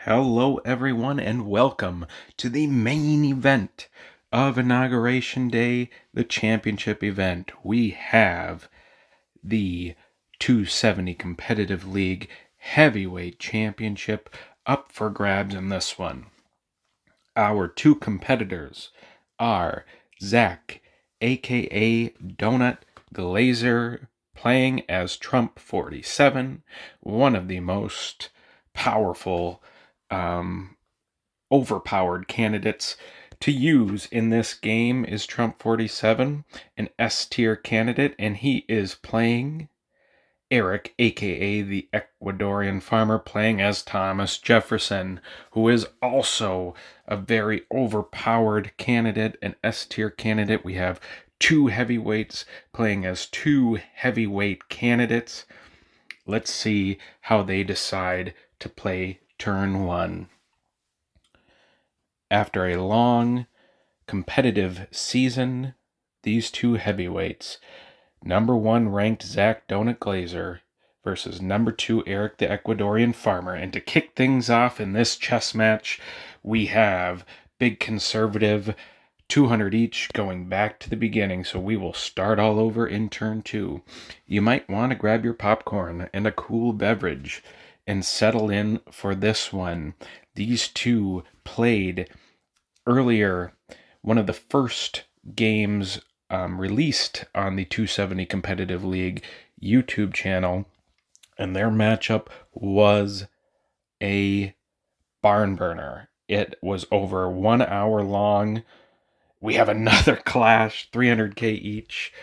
Hello, everyone, and welcome to the main event of Inauguration Day, the championship event. We have the 270 Competitive League Heavyweight Championship up for grabs in this one. Our two competitors are Zach, aka Donut Glazer, playing as Trump 47, one of the most powerful overpowered candidates to use in this game is Trump 47, an S tier candidate, and he is playing Erik, aka the Ecuadorean farmer, playing as Thomas Jefferson, who is also a very overpowered candidate, an S tier candidate. We have two heavyweights playing as two heavyweight candidates. Let's see how they decide to play turn one. After a long, competitive season, these two heavyweights, number one ranked Zach Donut Glazer versus number two Erik the Ecuadorian farmer. And to kick things off in this chess match, we have big conservative 200 each going back to the beginning. So we will start all over in turn two. You might want to grab your popcorn and a cool beverage and settle in for this one. These two played earlier, one of the first games released on the 270 Competitive League YouTube channel, and their matchup was a barn burner. It was over 1 hour long. We have another clash, 300k each,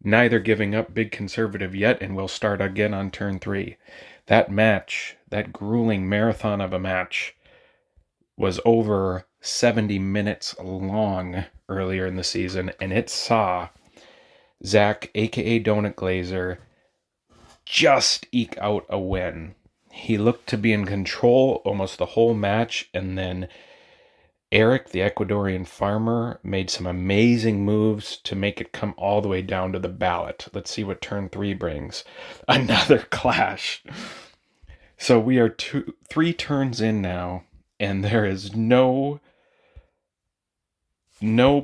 neither giving up big conservative yet, and we'll start again on turn three. That match, that grueling marathon of a match, was over 70 minutes long earlier in the season, and it saw Zach, aka Donut Glazer, just eke out a win. He looked to be in control almost the whole match, and then Erik, the Ecuadorian farmer, made some amazing moves to make it come all the way down to the ballot. Let's see what turn three brings. Another clash. So we are three turns in now, and there is no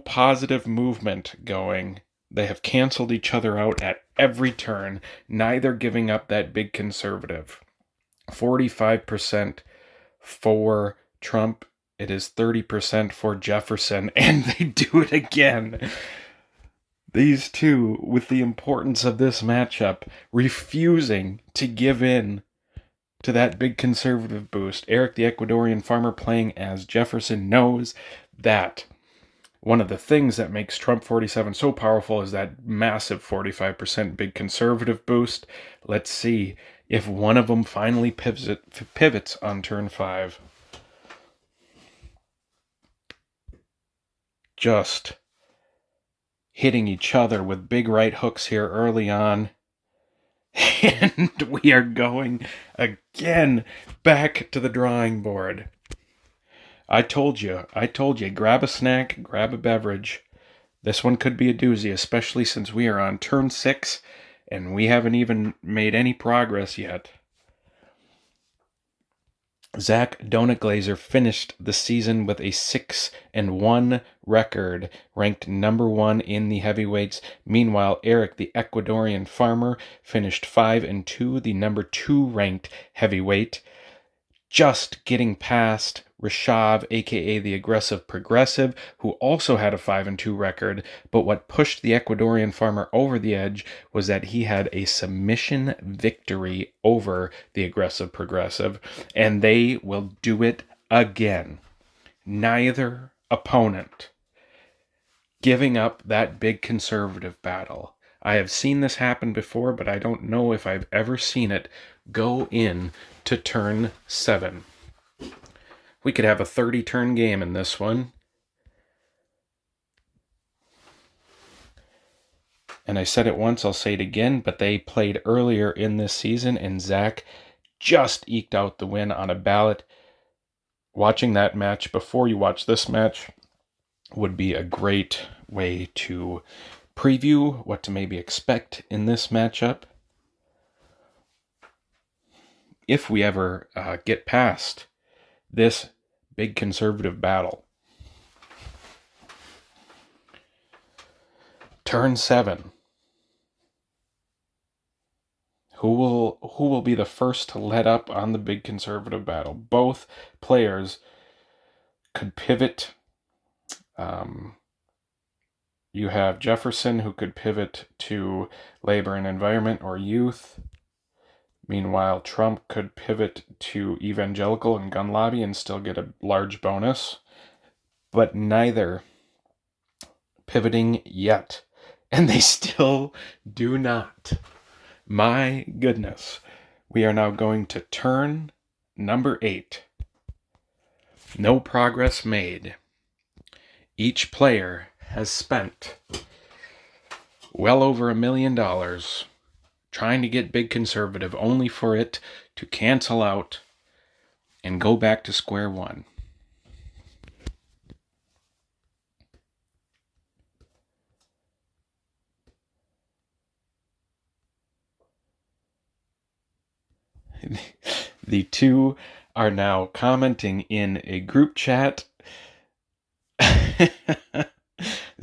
positive movement going. They have canceled each other out at every turn, neither giving up that big conservative. 45% for Trump. It is 30% for Jefferson, and they do it again. These two, with the importance of this matchup, refusing to give in to that big conservative boost. Erik, the Ecuadorian farmer, playing as Jefferson, knows that one of the things that makes Trump 47 so powerful is that massive 45% big conservative boost. Let's see if one of them finally pivots on turn five. Just hitting each other with big right hooks here early on. And we are going again back to the drawing board. I told you, grab a snack, grab a beverage. This one could be a doozy, especially since we are on turn 6 and we haven't even made any progress yet. Zach Donut Glazer finished the season with a 6-1 record, ranked number one in the heavyweights. Meanwhile, Erik, the Ecuadorian farmer, finished 5-2, the number 2 ranked heavyweight, just getting past Rishav, aka the aggressive progressive, who also had a 5-2 record. But what pushed the Ecuadorian farmer over the edge was that he had a submission victory over the aggressive progressive, and they will do it again. Neither opponent giving up that big conservative battle. I have seen this happen before, but I don't know if I've ever seen it go in to turn 7. We could have a 30-turn game in this one. And I said it once, I'll say it again, but they played earlier in this season, and Zach just eked out the win on a ballot. Watching that match before you watch this match would be a great way to preview what to maybe expect in this matchup. If we ever get past this big conservative battle. Turn 7. Who will be the first to let up on the big conservative battle? Both players could pivot. You have Jefferson, who could pivot to labor and environment or youth. Meanwhile, Trump could pivot to evangelical and gun lobby and still get a large bonus. But neither pivoting yet. And they still do not. My goodness. We are now going to turn number 8. No progress made. Each player has spent well over $1 million trying to get big conservative, only for it to cancel out and go back to square one. The two are now commenting in a group chat.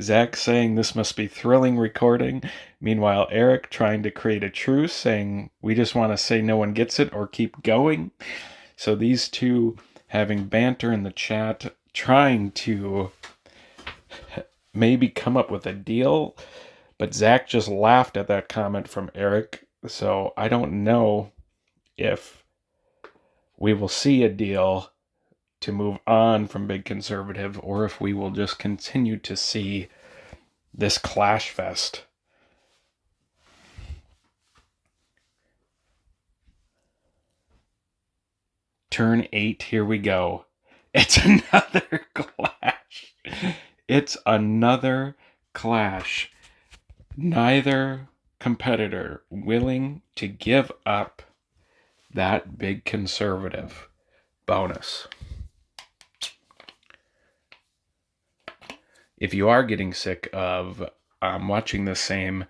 Zach saying this must be thrilling recording. Meanwhile, Erik trying to create a truce, saying we just want to say no one gets it or keep going. So these two having banter in the chat, trying to maybe come up with a deal. But Zach just laughed at that comment from Erik. So I don't know if we will see a deal to move on from big conservative, or if we will just continue to see this clash fest. Turn 8, here we go. It's another clash. It's another clash. Neither competitor willing to give up that big conservative bonus. If you are getting sick of watching the same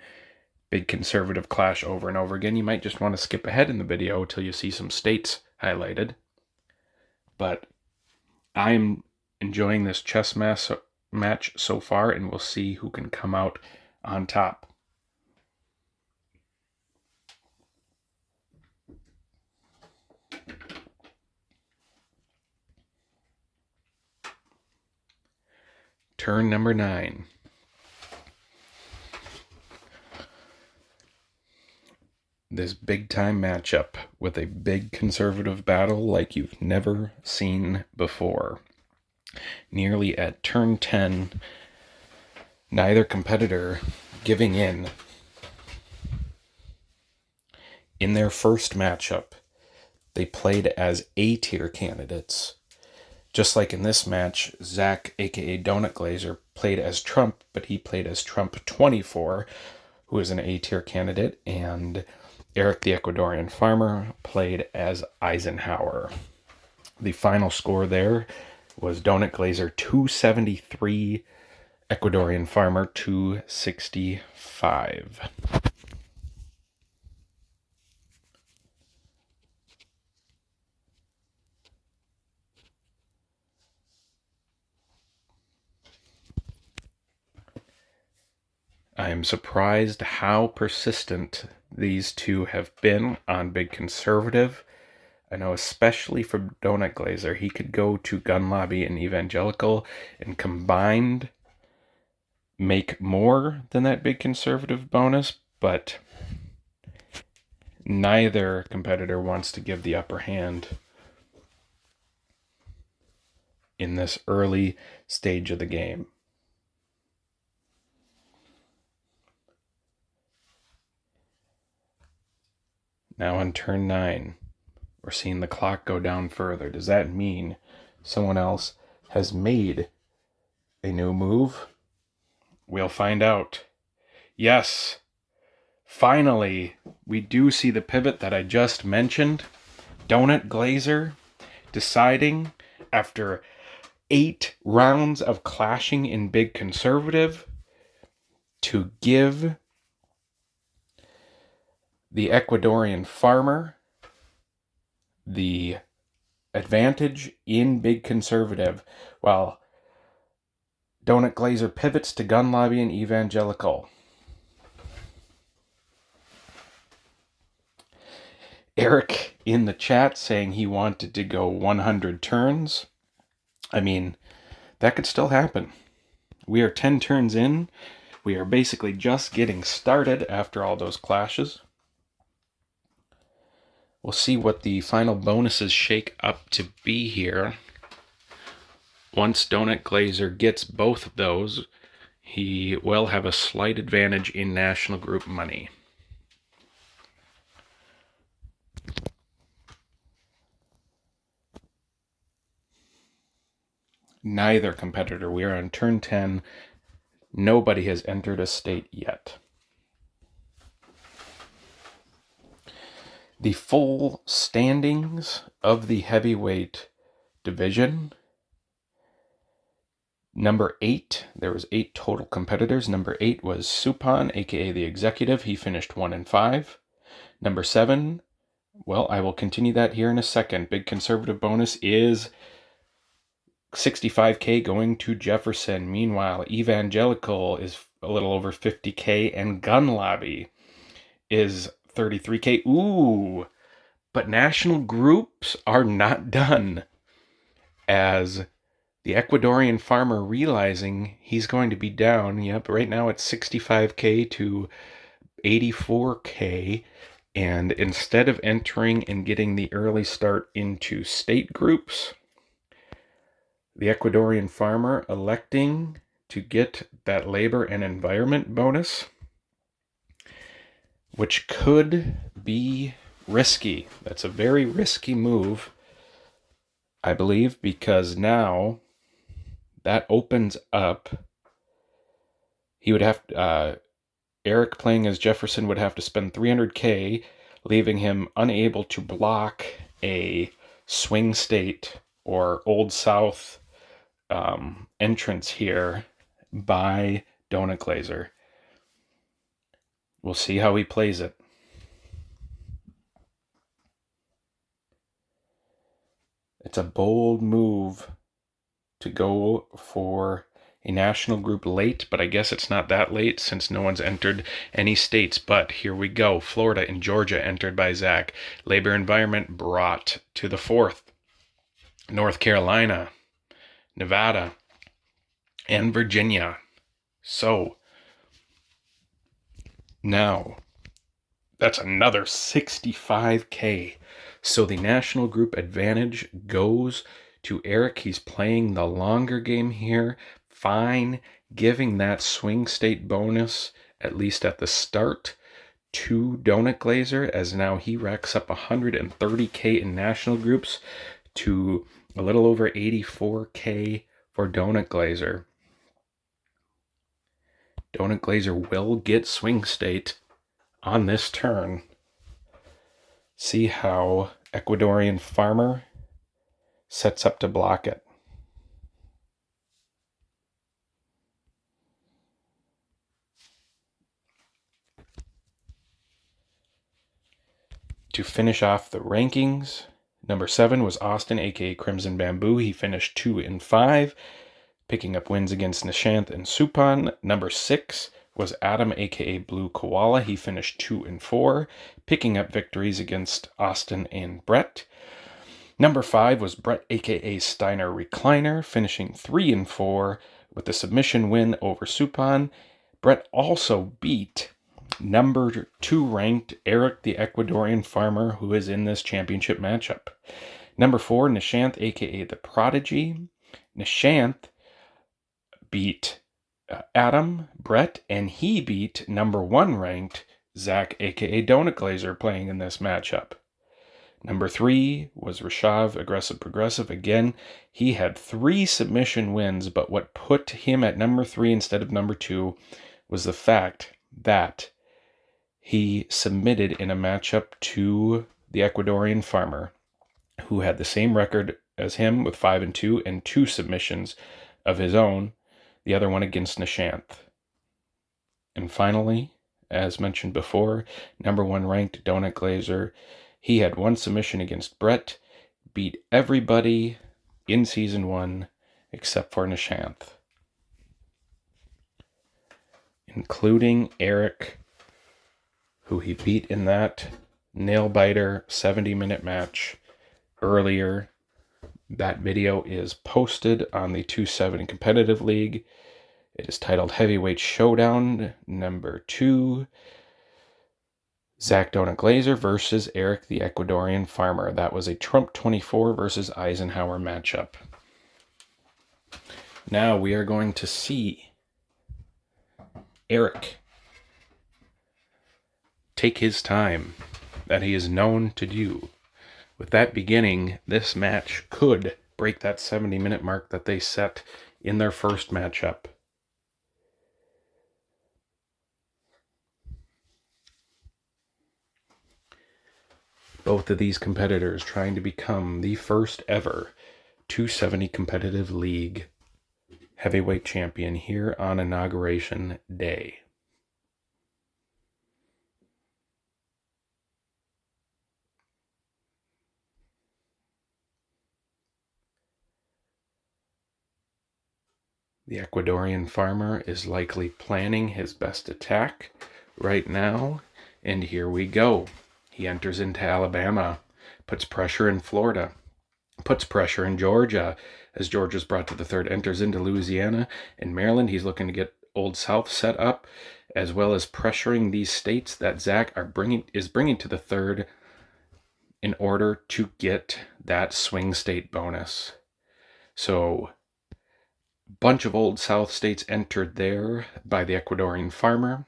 big conservative clash over and over again, you might just want to skip ahead in the video till you see some states highlighted. But I'm enjoying this chess match so far, and we'll see who can come out on top. Turn number 9. This big-time matchup with a big conservative battle like you've never seen before. Nearly at turn 10, neither competitor giving in. In their first matchup, they played as A-tier candidates. Just like in this match, Zach, aka Donut Glazer, played as Trump, but he played as Trump 24, who is an A-tier candidate, and Erik, the Ecuadorian farmer, played as Eisenhower. The final score there was Donut Glazer 273, Ecuadorian farmer 265. I am surprised how persistent these two have been on big conservative. I know especially for Donut Glazer, he could go to gun lobby and evangelical and combined make more than that big conservative bonus, but neither competitor wants to give the upper hand in this early stage of the game. Now on turn 9, we're seeing the clock go down further. Does that mean someone else has made a new move? We'll find out. Yes, finally, we do see the pivot that I just mentioned. Donut Glazer deciding, after 8 rounds of clashing in big conservative, to give the Ecuadorian farmer the advantage in big conservative, while Donut Glazer pivots to gun lobby and evangelical. Erik in the chat saying he wanted to go 100 turns. I mean, that could still happen. We are 10 turns in. We are basically just getting started after all those clashes. We'll see what the final bonuses shake up to be here. Once Donut Glazer gets both of those, he will have a slight advantage in national group money. Neither competitor. We are on turn 10. Nobody has entered a state yet. The full standings of the heavyweight division. Number 8, there was 8 total competitors. Number 8 was Supan, aka the Executive. He finished 1-5. Number 7, well, I will continue that here in a second. Big conservative bonus is $65K going to Jefferson. Meanwhile, Evangelical is a little over $50K, and Gun Lobby is $33K. Ooh, but national groups are not done, as the Ecuadorian farmer, realizing he's going to be down, right now it's $65K to $84K, and instead of entering and getting the early start into state groups, the Ecuadorian farmer electing to get that labor and environment bonus, which could be risky. That's a very risky move, I believe, because now that opens up. He would have Erik playing as Jefferson would have to spend $300K, leaving him unable to block a swing state or Old South entrance here by Donut Glazer. We'll see how he plays it. It's a bold move to go for a national group late, but I guess it's not that late since no one's entered any states. But here we go. Florida and Georgia entered by Zach. Labor Environment brought to the 4th. North Carolina, Nevada, and Virginia. So now that's another $65K. So the national group advantage goes to Erik. He's playing the longer game here. Fine, giving that swing state bonus, at least at the start, to Donut Glazer, as now he racks up $130K in national groups to a little over $84K for Donut Glazer. Donut Glazer will get swing state on this turn. See how Ecuadorian farmer sets up to block it. To finish off the rankings, number 7 was Austin, aka Crimson Bamboo. He finished 2-5, picking up wins against Nishanth and Supan. Number 6 was Adam, aka Blue Koala. He finished 2-4, picking up victories against Austin and Brett. Number 5 was Brett, aka Steiner Recliner, finishing 3-4 with a submission win over Supan. Brett also beat number 2 ranked Erik, the Ecuadorian farmer, who is in this championship matchup. Number 4, Nishanth, aka the Prodigy. Nishanth beat Adam, Brett, and he beat number 1 ranked Zach, aka Donut Glazer, playing in this matchup. Number 3 was Rashav, Aggressive Progressive. Again, he had 3 submission wins, but what put him at number 3 instead of number 2 was the fact that he submitted in a matchup to the Ecuadorian farmer, who had the same record as him with 5-2 and 2 submissions of his own, the other one against Nishanth. And finally, as mentioned before, number 1 ranked Donut Glazer. He had 1 submission against Brett, beat everybody in Season 1 except for Nishanth, including Erik, who he beat in that nail-biter 70-minute match earlier. That video is posted on the 270 Competitive League. It is titled Heavyweight Showdown number 2. Zach Donut Glazer versus Erik the Ecuadorian Farmer. That was a Trump 24 versus Eisenhower matchup. Now we are going to see Erik take his time that he is known to do. With that beginning, this match could break that 70-minute mark that they set in their first matchup. Both of these competitors trying to become the first ever 270 Competitive League heavyweight champion here on Inauguration Day. The Ecuadorian farmer is likely planning his best attack right now, and here we go. He enters into Alabama, puts pressure in Florida, puts pressure in Georgia, as Georgia's brought to the third, enters into Louisiana and Maryland. He's looking to get Old South set up, as well as pressuring these states that Zach is bringing to the third in order to get that swing state bonus. So bunch of Old South states entered there by the Ecuadorian farmer.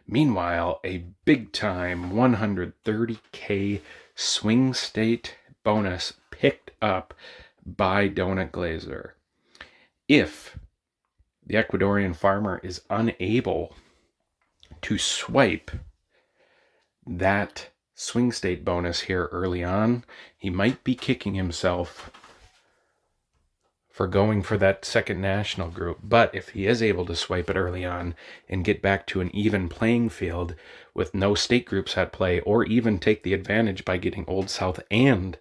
Meanwhile, a big-time 130K swing state bonus picked up by Donut Glazer. If the Ecuadorian farmer is unable to swipe that swing state bonus here early on, he might be kicking himself for going for that second national group. But if he is able to swipe it early on and get back to an even playing field with no state groups at play, or even take the advantage by getting Old South and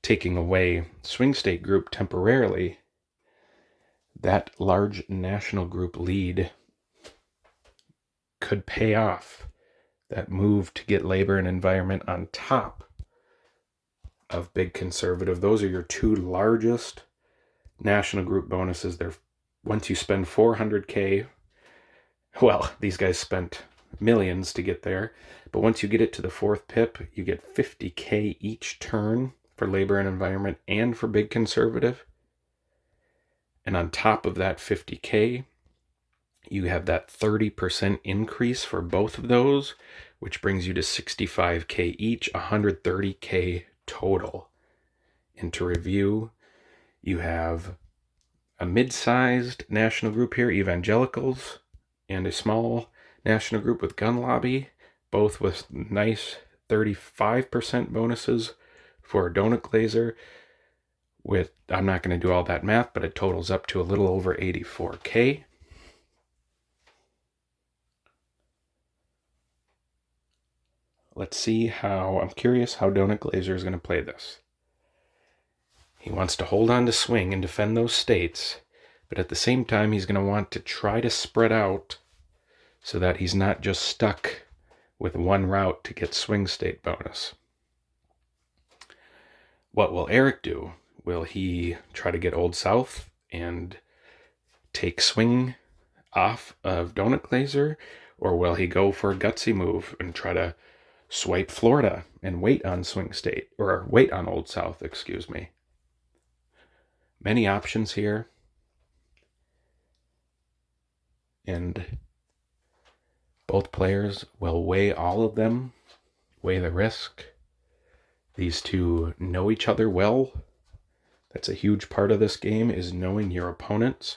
taking away swing state group temporarily, that large national group lead could pay off. That move to get labor and environment on top of big conservative. Those are your two largest national group bonuses. There, once you spend 400K, well, these guys spent millions to get there, but once you get it to the fourth pip, you get 50K each turn for labor and environment and for big conservative. And on top of that 50K, you have that 30% increase for both of those, which brings you to 65K each, 130K total. And to review, you have a mid-sized national group here, Evangelicals, and a small national group with Gun Lobby, both with nice 35% bonuses for Donut Glazer. With, I'm not going to do all that math, but it totals up to a little over 84K. Let's see I'm curious how Donut Glazer is going to play this. He wants to hold on to swing and defend those states, but at the same time, he's going to want to try to spread out so that he's not just stuck with one route to get swing state bonus. What will Erik do? Will he try to get Old South and take swing off of Donut Glazer, or will he go for a gutsy move and try to swipe Florida and wait on swing state, or wait on Old South, excuse me? Many options here, and both players will weigh all of them, weigh the risk. These two know each other well. That's a huge part of this game, is knowing your opponents.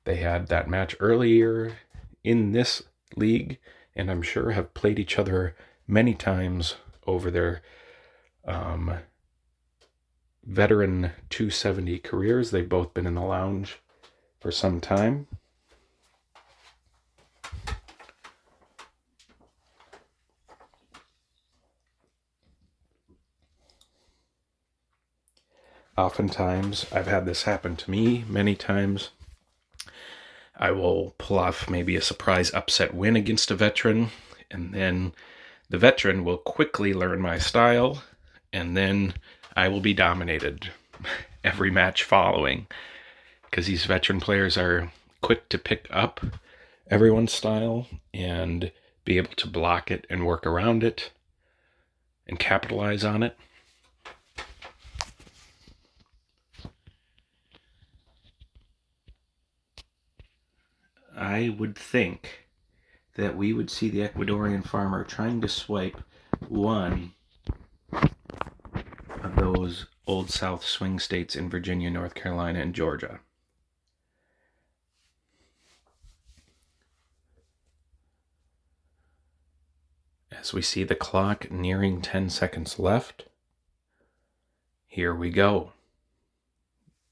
They had that match earlier in this league, and I'm sure have played each other many times over their veteran 270 careers. They've both been in the lounge for some time. Oftentimes, I've had this happen to me many times. I will pull off maybe a surprise upset win against a veteran, and then the veteran will quickly learn my style, and then I will be dominated every match following, because these veteran players are quick to pick up everyone's style and be able to block it and work around it and capitalize on it. I would think that we would see the Ecuadorian farmer trying to swipe one of those Old South swing states in Virginia, North Carolina, and Georgia. As we see the clock nearing 10 seconds left, here we go.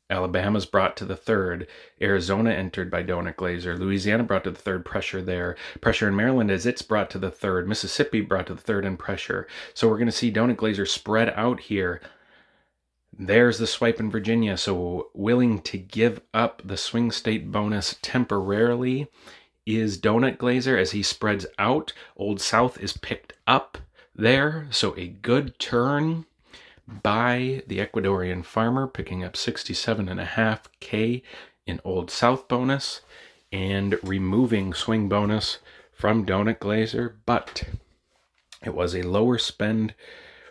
Alabama's brought to the third. Arizona entered by Donut Glazer. Louisiana brought to the third, pressure there. Pressure in Maryland as it's brought to the third. Mississippi brought to the third and pressure. So we're going to see Donut Glazer spread out here. There's the swipe in Virginia. So willing to give up the swing state bonus temporarily is Donut Glazer as he spreads out. Old South is picked up there. So a good turn by the Ecuadorian farmer, picking up 67.5K in Old South bonus and removing swing bonus from Donut Glazer. But it was a lower spend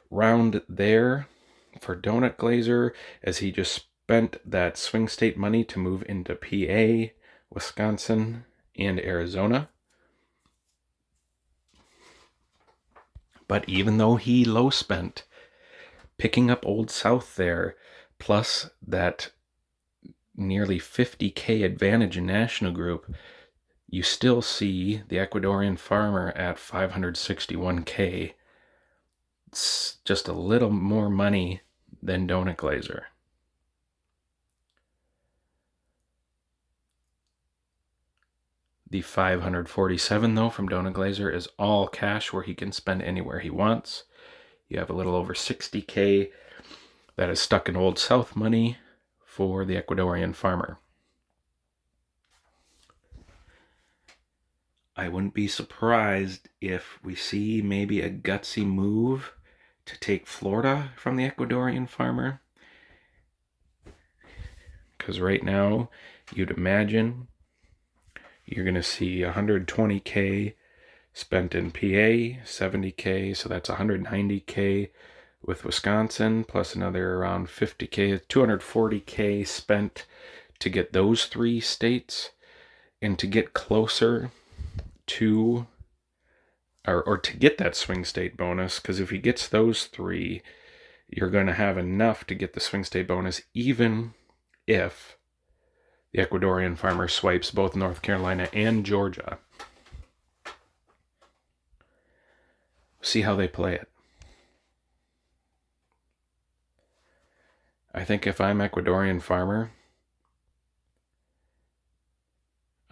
round there for Donut Glazer as he just spent that swing state money to move into PA, Wisconsin, and Arizona. But even though he low spent, picking up Old South there, plus that nearly 50K advantage in National Group, you still see the Ecuadorian farmer at 561K. It's just a little more money than Donut Glazer. The 547 though from Donut Glazer is all cash where he can spend anywhere he wants. You have a little over 60K that is stuck in Old South money for the Ecuadorian farmer. I wouldn't be surprised if we see maybe a gutsy move to take Florida from the Ecuadorian farmer. Because right now, you'd imagine you're going to see 120K spent in PA, 70K, so that's 190K with Wisconsin, plus another around 50K, 240K spent to get those three states and to get closer to, or to get that swing state bonus, because if he gets those three, you're going to have enough to get the swing state bonus, even if the Ecuadorian farmer swipes both North Carolina and Georgia. See how they play it. I think if I'm Ecuadorian farmer,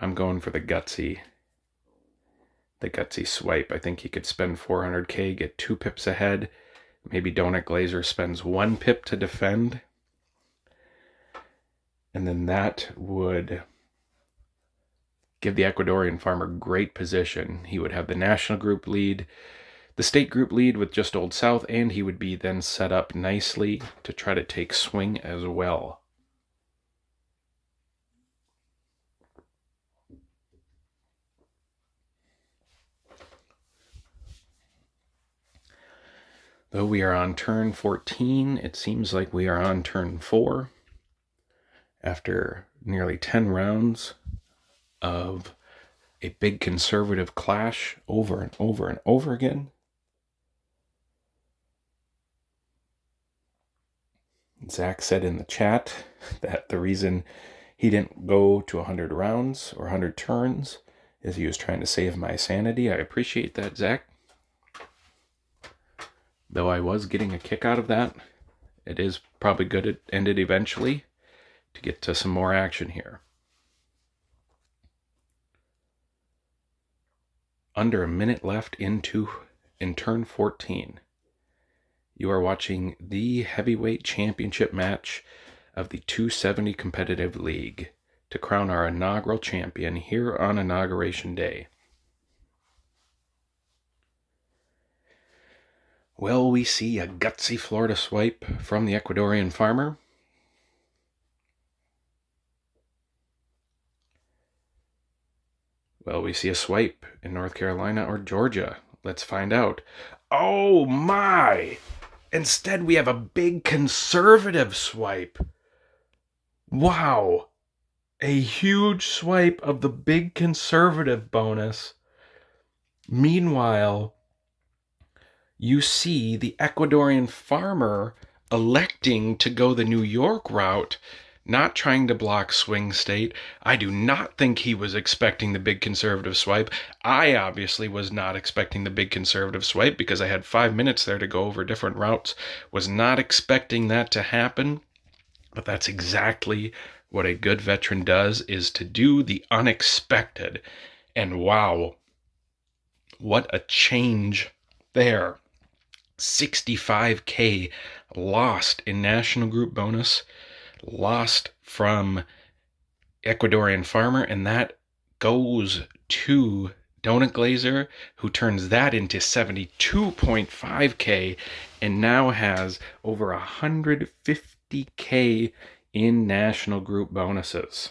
I'm going for the gutsy swipe. I think he could spend 400K, get 2 pips ahead. Maybe Donut Glazer spends 1 pip to defend. And then that would give the Ecuadorian farmer great position. He would have the national group lead, the state group lead with just Old South, and he would be then set up nicely to try to take swing as well. Though we are on turn 14, it seems like we are on turn 4 after nearly 10 rounds of a big conservative clash over and over and over again. Zach said in the chat that the reason he didn't go to 100 rounds or 100 turns is he was trying to save my sanity. I appreciate that, Zach. Though I was getting a kick out of that, it is probably good it ended eventually to get to some more action here. Under a minute left in turn 14. You are watching the heavyweight championship match of the 270 competitive league to crown our inaugural champion here on Inauguration Day. Will we see a gutsy Florida swipe from the Ecuadorian farmer? Will we see a swipe in North Carolina or Georgia? Let's find out. Oh my! Instead, we have a big conservative swipe. Wow! A huge swipe of the big conservative bonus. Meanwhile, you see the Ecuadorian farmer electing to go the New York route, not trying to block swing state. I do not think he was expecting the big conservative swipe. I obviously was not expecting the big conservative swipe because I had 5 minutes there to go over different routes. Was not expecting that to happen, but that's exactly what a good veteran does, is to do the unexpected. And wow, what a change there. 65K lost in national group bonus, lost from Ecuadorian farmer, and that goes to Donut Glazer, who turns that into 72.5K and now has over 150K in national group bonuses.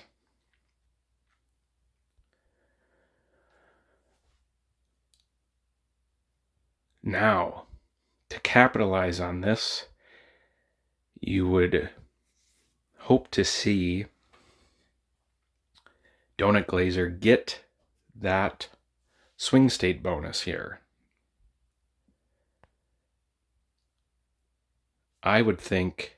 Now, to capitalize on this, you would hope to see Donut Glazer get that swing state bonus here. I would think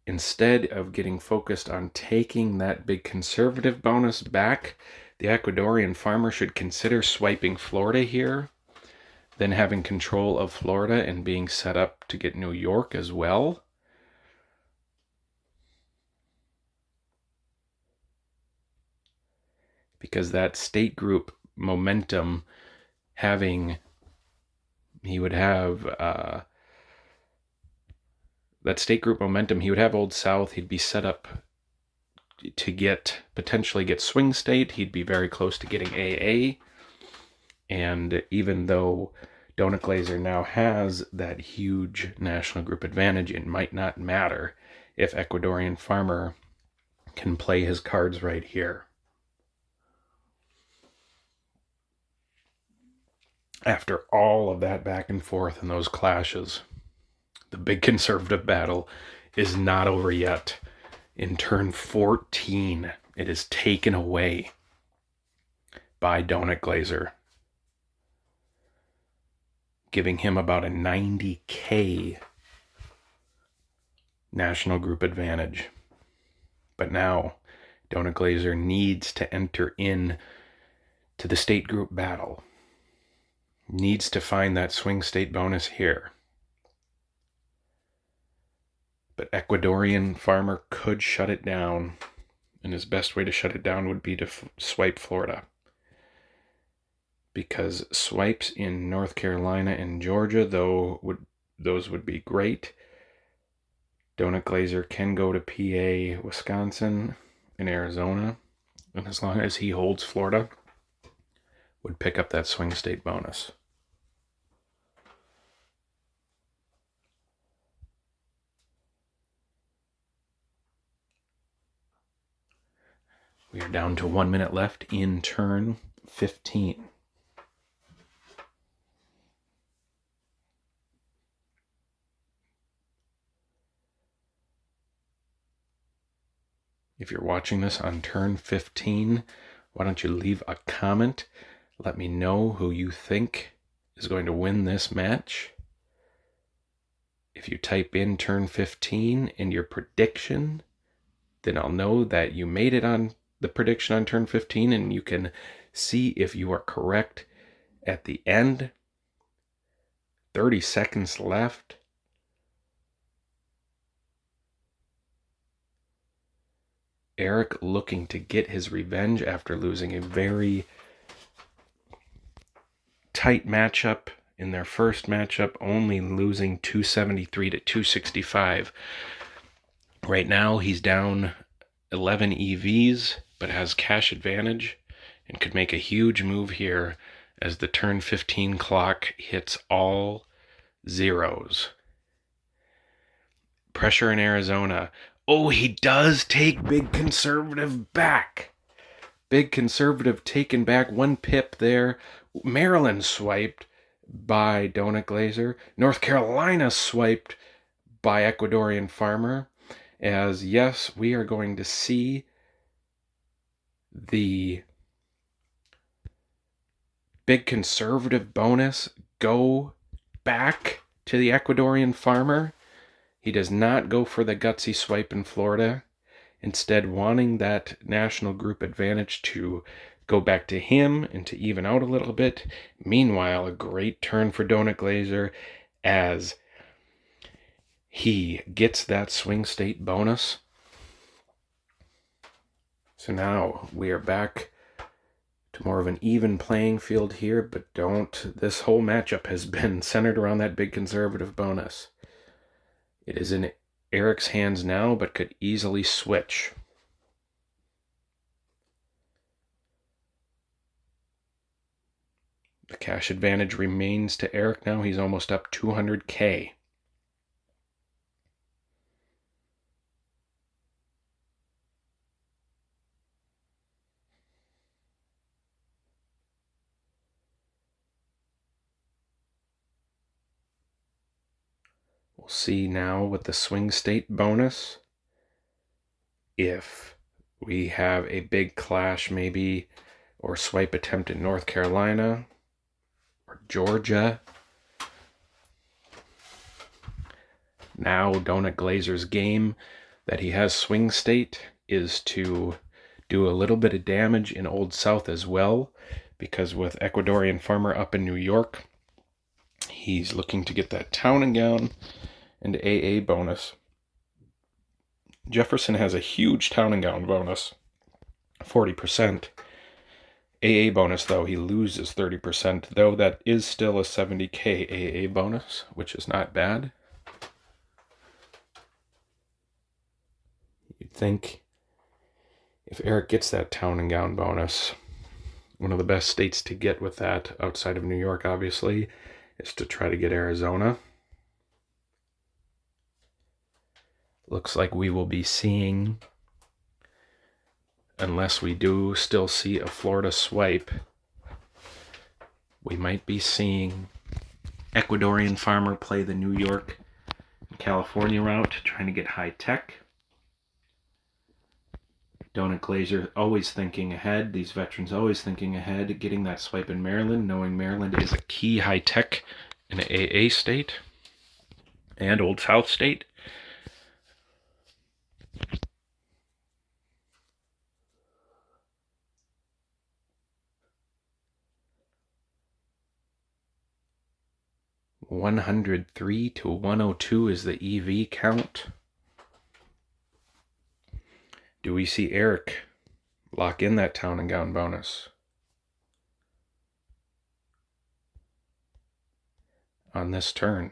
instead of getting focused on taking that big conservative bonus back, the Ecuadorian farmer should consider swiping Florida here, then having control of Florida and being set up to get New York as well. Because that state group momentum, he would have Old South. He'd be set up to potentially get swing state. He'd be very close to getting AA. And even though Donut Glazer now has that huge national group advantage, it might not matter if Ecuadorian farmer can play his cards right here. After all of that back and forth and those clashes, the big conservative battle is not over yet. In turn 14, it is taken away by Donut Glazer, giving him about a 90K national group advantage. But now, Donut Glazer needs to enter in to the state group battle. Needs to find that swing state bonus here. But Ecuadorian farmer could shut it down, and his best way to shut it down would be to swipe Florida. Because swipes in North Carolina and Georgia, those would be great. Donut Glazer can go to PA, Wisconsin, and Arizona, and as long as he holds Florida, would pick up that swing state bonus. We are down to 1 minute left in turn 15. If you're watching this on turn 15, why don't you leave a comment? Let me know who you think is going to win this match. If you type in turn 15 in your prediction, then I'll know that you made it on the prediction on turn 15, and you can see if you are correct at the end. 30 seconds left. Erik looking to get his revenge after losing a very tight matchup in their first matchup, only losing 273 to 265. Right now, he's down 11 EVs, but has cash advantage and could make a huge move here as the turn 15 clock hits all zeros. Pressure in Arizona. Oh, he does take Big Conservative back. Big Conservative taken back 1 pip there. Maryland swiped by Donut Glazer. North Carolina swiped by Ecuadorean Farmer. As yes, we are going to see the Big Conservative bonus go back to the Ecuadorean Farmer. He does not go for the gutsy swipe in Florida, instead wanting that national group advantage to go back to him and to even out a little bit. Meanwhile, a great turn for Donut Glazer as he gets that swing state bonus. So now we are back to more of an even playing field here, but this whole matchup has been centered around that Big Conservative bonus. It is in Erik's hands now, but could easily switch. The cash advantage remains to Erik now. He's almost up 200K. We'll see now with the swing state bonus if we have a big clash maybe, or swipe attempt in North Carolina or Georgia. Now Donut Glazer's game that he has swing state is to do a little bit of damage in Old South as well, because with Ecuadorean Farmer up in New York, he's looking to get that town and gown and AA bonus. Jefferson has a huge town and gown bonus, 40%. AA bonus, though, he loses 30%, though that is still a 70K AA bonus, which is not bad. You'd think if Erik gets that town and gown bonus, one of the best states to get with that, outside of New York, obviously, is to try to get Arizona. Looks like we will be seeing, unless we do still see a Florida swipe, we might be seeing Ecuadorean Farmer play the New York and California route, trying to get high tech. Donut Glazer always thinking ahead. These veterans always thinking ahead, getting that swipe in Maryland, knowing Maryland is a key high tech in an AA state and Old South state. $103 to $102 is the EV count. Do we see Erik lock in that town and gown bonus on this turn?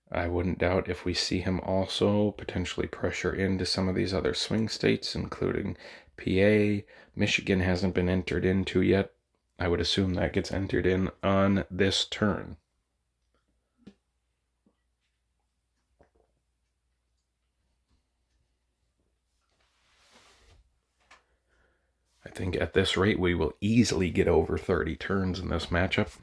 I wouldn't doubt if we see him also potentially pressure into some of these other swing states, including PA. Michigan hasn't been entered into yet. I would assume that gets entered in on this turn. I think at this rate we will easily get over 30 turns in this matchup.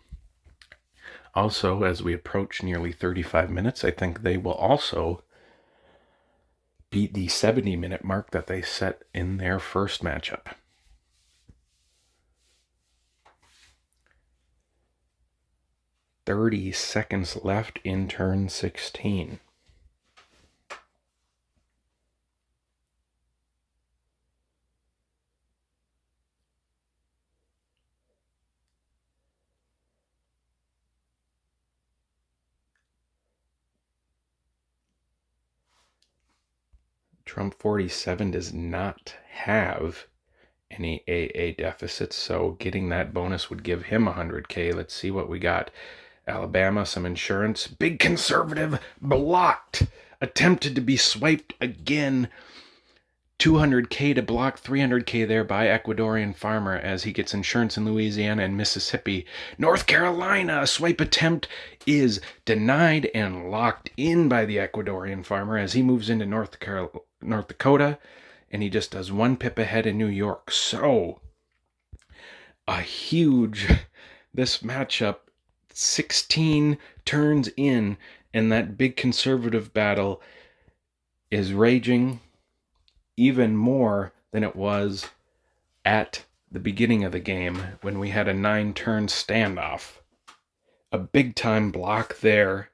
Also, as we approach nearly 35 minutes, I think they will also beat the 70-minute mark that they set in their first matchup. "30 seconds left in turn 16. Trump 47 does not have any AA deficits, so getting that bonus would give him $100K. Let's see what we got. Alabama, some insurance. Big conservative, blocked. Attempted to be swiped again. $200K to block, $300K there by Ecuadorean farmer as he gets insurance in Louisiana and Mississippi. North Carolina, a swipe attempt is denied and locked in by the Ecuadorian farmer as he moves into North Dakota, and he just does 1 pip ahead in New York. So, this matchup, 16 turns in, and that big conservative battle is raging even more than it was at the beginning of the game when we had a 9-turn standoff. A big-time block there.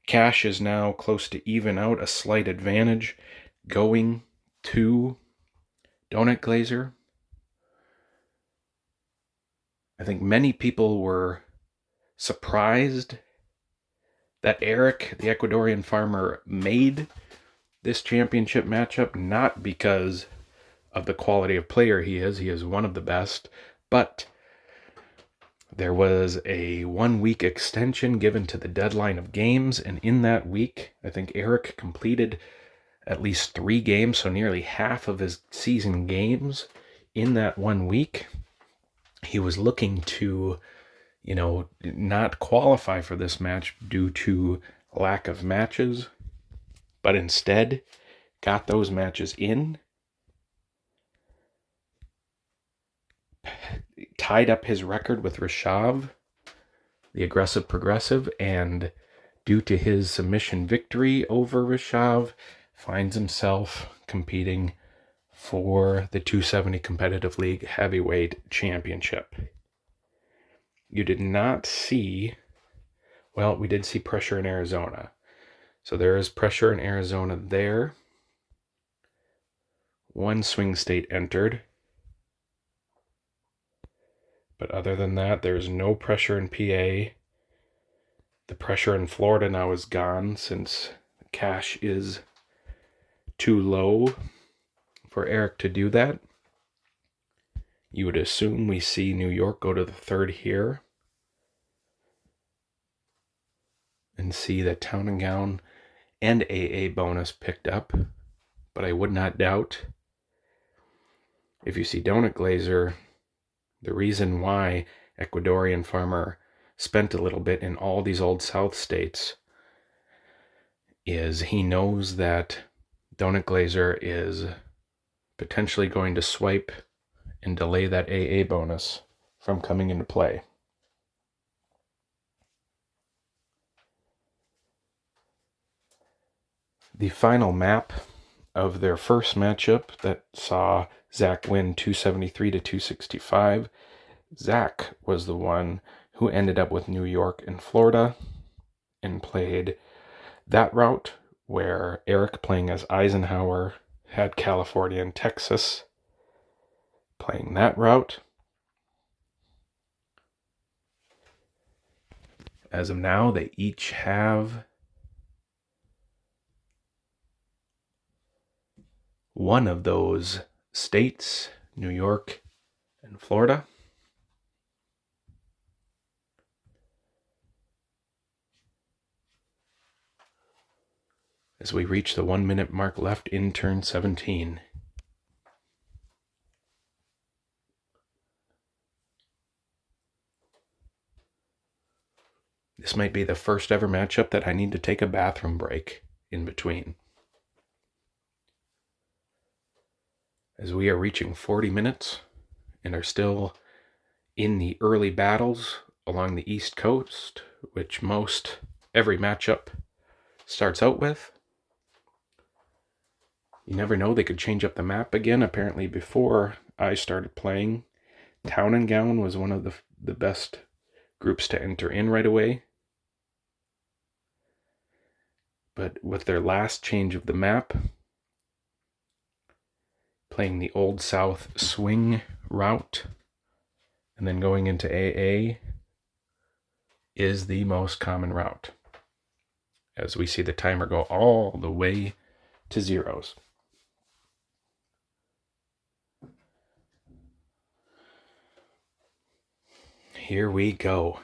Cash is now close to even out, a slight advantage going to Donut Glazer. I think many people were surprised that Erik, the Ecuadorian farmer, made this championship matchup, not because of the quality of player he is one of the best, but there was a 1-week extension given to the deadline of games, and in that week, I think Erik completed at least 3 games, so nearly half of his season games in that 1 week. He was looking to, not qualify for this match due to lack of matches, but instead got those matches in, tied up his record with Rishav, the aggressive progressive, and due to his submission victory over Rishav, finds himself competing for the 270 Competitive League Heavyweight Championship. You did not see, we did see pressure in Arizona. So there is pressure in Arizona there. 1 swing state entered. But other than that, there's no pressure in PA. The pressure in Florida now is gone since the cash is too low for Erik to do that. You would assume we see New York go to the 3rd here and see that Town and Gown and AA bonus picked up, but I would not doubt if you see Donut Glazer, the reason why Ecuadorian farmer spent a little bit in all these old South states is he knows that Donut Glazer is potentially going to swipe and delay that AA bonus from coming into play. The final map of their first matchup that saw Zach win 273 to 265. Zach was the one who ended up with New York and Florida and played that route, where Erik, playing as Eisenhower, had California and Texas playing that route. As of now, they each have one of those states, New York and Florida. As we reach the 1-minute mark left in turn 17. This might be the first ever matchup that I need to take a bathroom break in between. As we are reaching 40 minutes and are still in the early battles along the East Coast, which every matchup starts out with. You never know, they could change up the map again. Apparently before I started playing, Town and Gown was one of the best groups to enter in right away. But with their last change of the map, playing the Old South swing route and then going into AA is the most common route. As we see the timer go all the way to zeros. Here we go.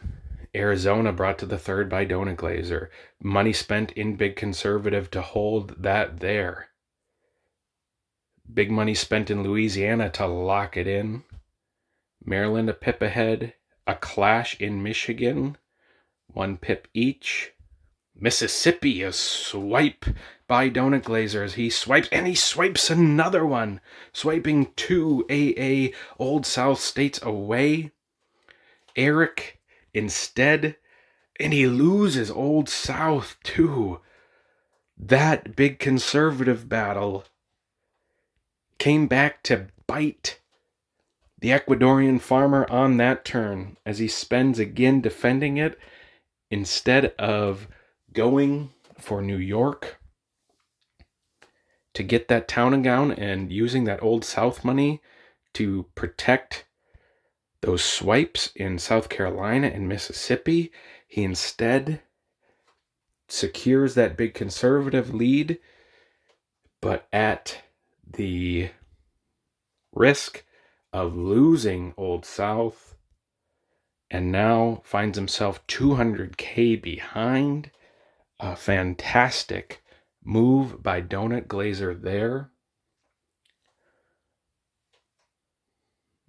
Arizona brought to the third by Donut Glazer. Money spent in big conservative to hold that there. Big money spent in Louisiana to lock it in. Maryland a pip ahead. A clash in Michigan. 1 pip each. Mississippi a swipe by Donut Glazer as he swipes, and he swipes another one. Swiping 2 AA Old South states away. Erik instead, and he loses Old South too. That big conservative battle came back to bite the Ecuadorean farmer on that turn as he spends again defending it instead of going for New York to get that town and gown and using that Old South money to protect those swipes in South Carolina and Mississippi. He instead secures that big conservative lead, but at the risk of losing Old South, and now finds himself 200K behind. A fantastic move by Donut Glazer there.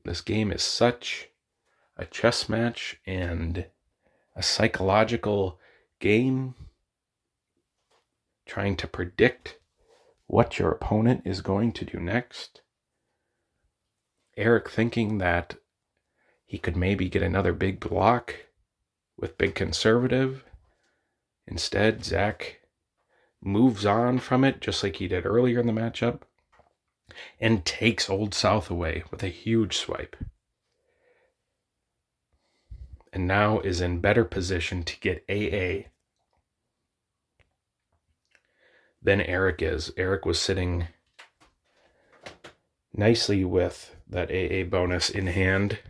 This game is such a chess match and a psychological game, trying to predict what your opponent is going to do next. Erik thinking that he could maybe get another big block with big conservative. Instead, Zach moves on from it just like he did earlier in the matchup and takes Old South away with a huge swipe. And now is in better position to get AA than Erik is. Erik was sitting nicely with that AA bonus in hand.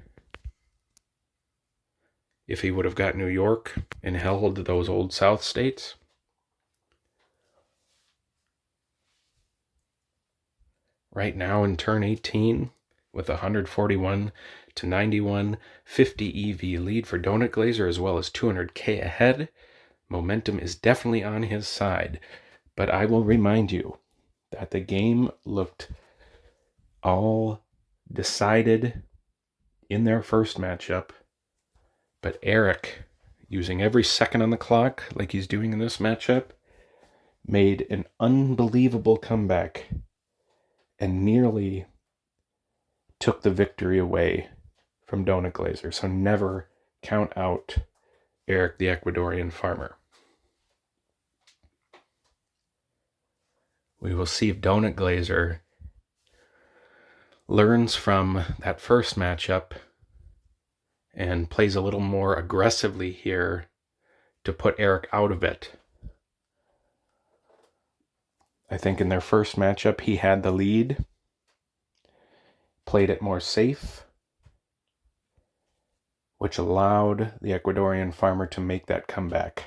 If he would have got New York and held those Old South states. Right now in turn 18 with 141 to 91, 50 EV lead for Donut Glazer as well as 200K ahead. Momentum is definitely on his side, but I will remind you that the game looked all decided in their first matchup, but Erik, using every second on the clock like he's doing in this matchup, made an unbelievable comeback and nearly took the victory away from Donut Glazer. So never count out Erik the Ecuadorian farmer. We will see if Donut Glazer learns from that first matchup and plays a little more aggressively here to put Erik out of it. I think in their first matchup, he had the lead, played it more safe, which allowed the Ecuadorian farmer to make that comeback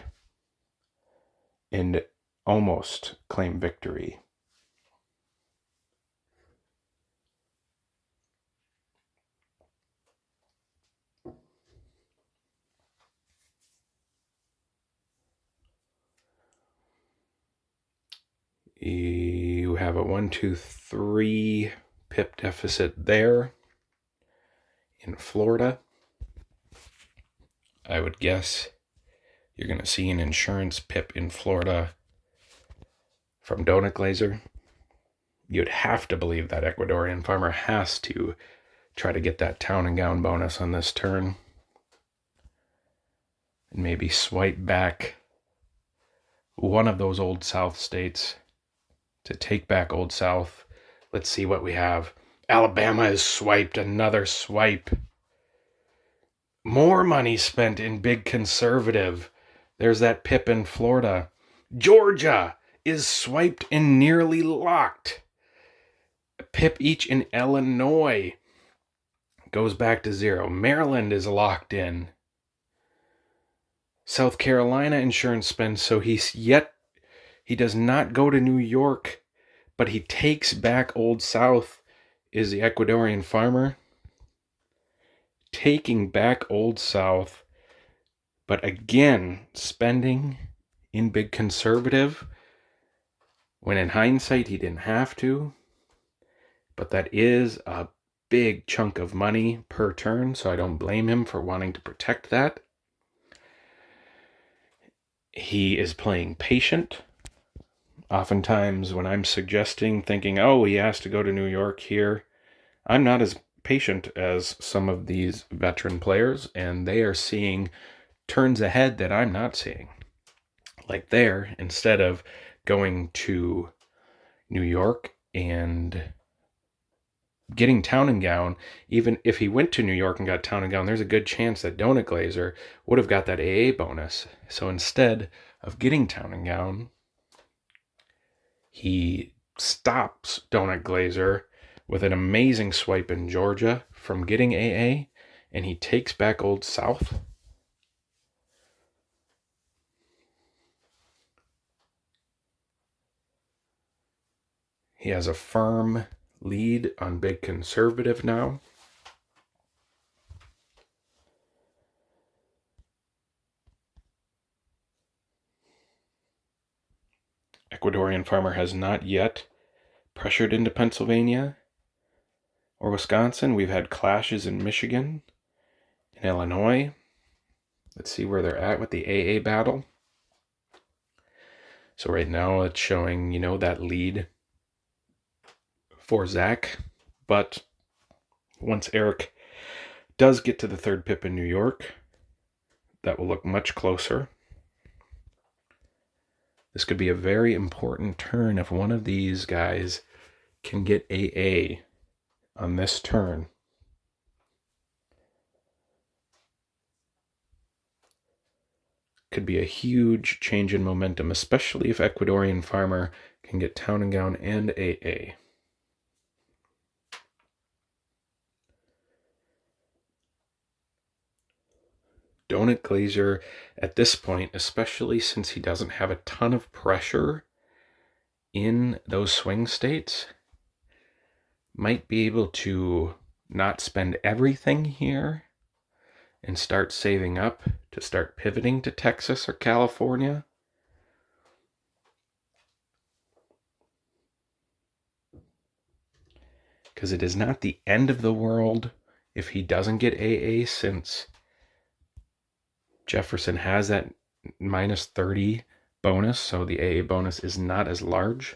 and almost claim victory. You have a 1, 2, 3 pip deficit there in Florida. I would guess you're going to see an insurance pip in Florida from Donut Glazer. You'd have to believe that Ecuadorian farmer has to try to get that town and gown bonus on this turn. And maybe swipe back one of those Old South states to take back Old South. Let's see what we have. Alabama is swiped, another swipe. More money spent in big conservative. There's that pip in Florida. Georgia is swiped and nearly locked. A pip each in Illinois goes back to 0. Maryland is locked in. South Carolina insurance spend, so he does not go to New York but he takes back Old South is the Ecuadorian farmer. Taking back Old South, but again, spending in big conservative, when in hindsight he didn't have to. But that is a big chunk of money per turn, so I don't blame him for wanting to protect that. He is playing patient. Oftentimes when I'm suggesting, thinking, oh, he has to go to New York here, I'm not as patient as some of these veteran players, and they are seeing turns ahead that I'm not seeing. Like there, instead of going to New York and getting Town and Gown, even if he went to New York and got Town and Gown, there's a good chance that Donut Glazer would have got that AA bonus. So instead of getting Town and Gown, he stops Donut Glazer with an amazing swipe in Georgia from getting AA, and he takes back Old South. He has a firm lead on big conservative now. Ecuadorian farmer has not yet pressured into Pennsylvania or Wisconsin. We've had clashes in Michigan, in Illinois. Let's see where they're at with the AA battle. So right now it's showing, that lead for Zach. But once Erik does get to the third pip in New York, that will look much closer. This could be a very important turn if one of these guys can get AA on this turn. Could be a huge change in momentum, especially if Ecuadorian farmer can get Town and Gown and AA. Donut Glazer at this point, especially since he doesn't have a ton of pressure in those swing states, might be able to not spend everything here and start saving up to start pivoting to Texas or California. Because it is not the end of the world if he doesn't get AA, since Jefferson has that minus 30 bonus, so the AA bonus is not as large,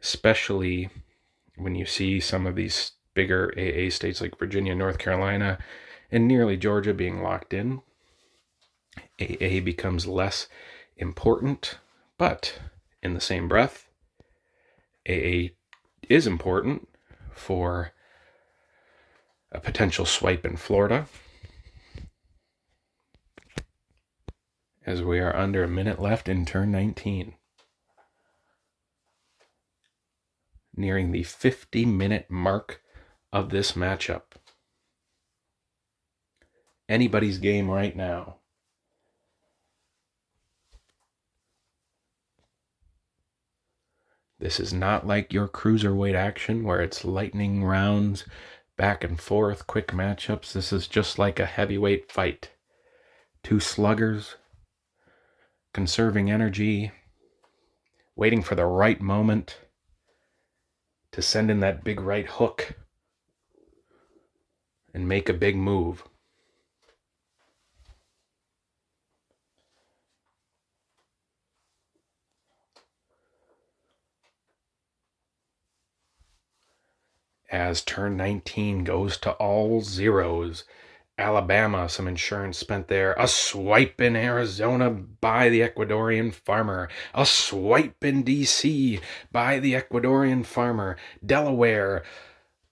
especially when you see some of these bigger AA states like Virginia, North Carolina, and nearly Georgia being locked in. AA becomes less important, but in the same breath, AA is important for a potential swipe in Florida, as we are under a minute left in turn 19. Nearing the 50-minute mark of this matchup. Anybody's game right now. This is not like your cruiserweight action where it's lightning rounds, back and forth, quick matchups. This is just like a heavyweight fight. Two sluggers, conserving energy, waiting for the right moment to send in that big right hook and make a big move. As turn 19 goes to all zeros, Alabama, some insurance spent there. A swipe in Arizona by the Ecuadorian farmer. A swipe in D.C. by the Ecuadorian farmer. Delaware,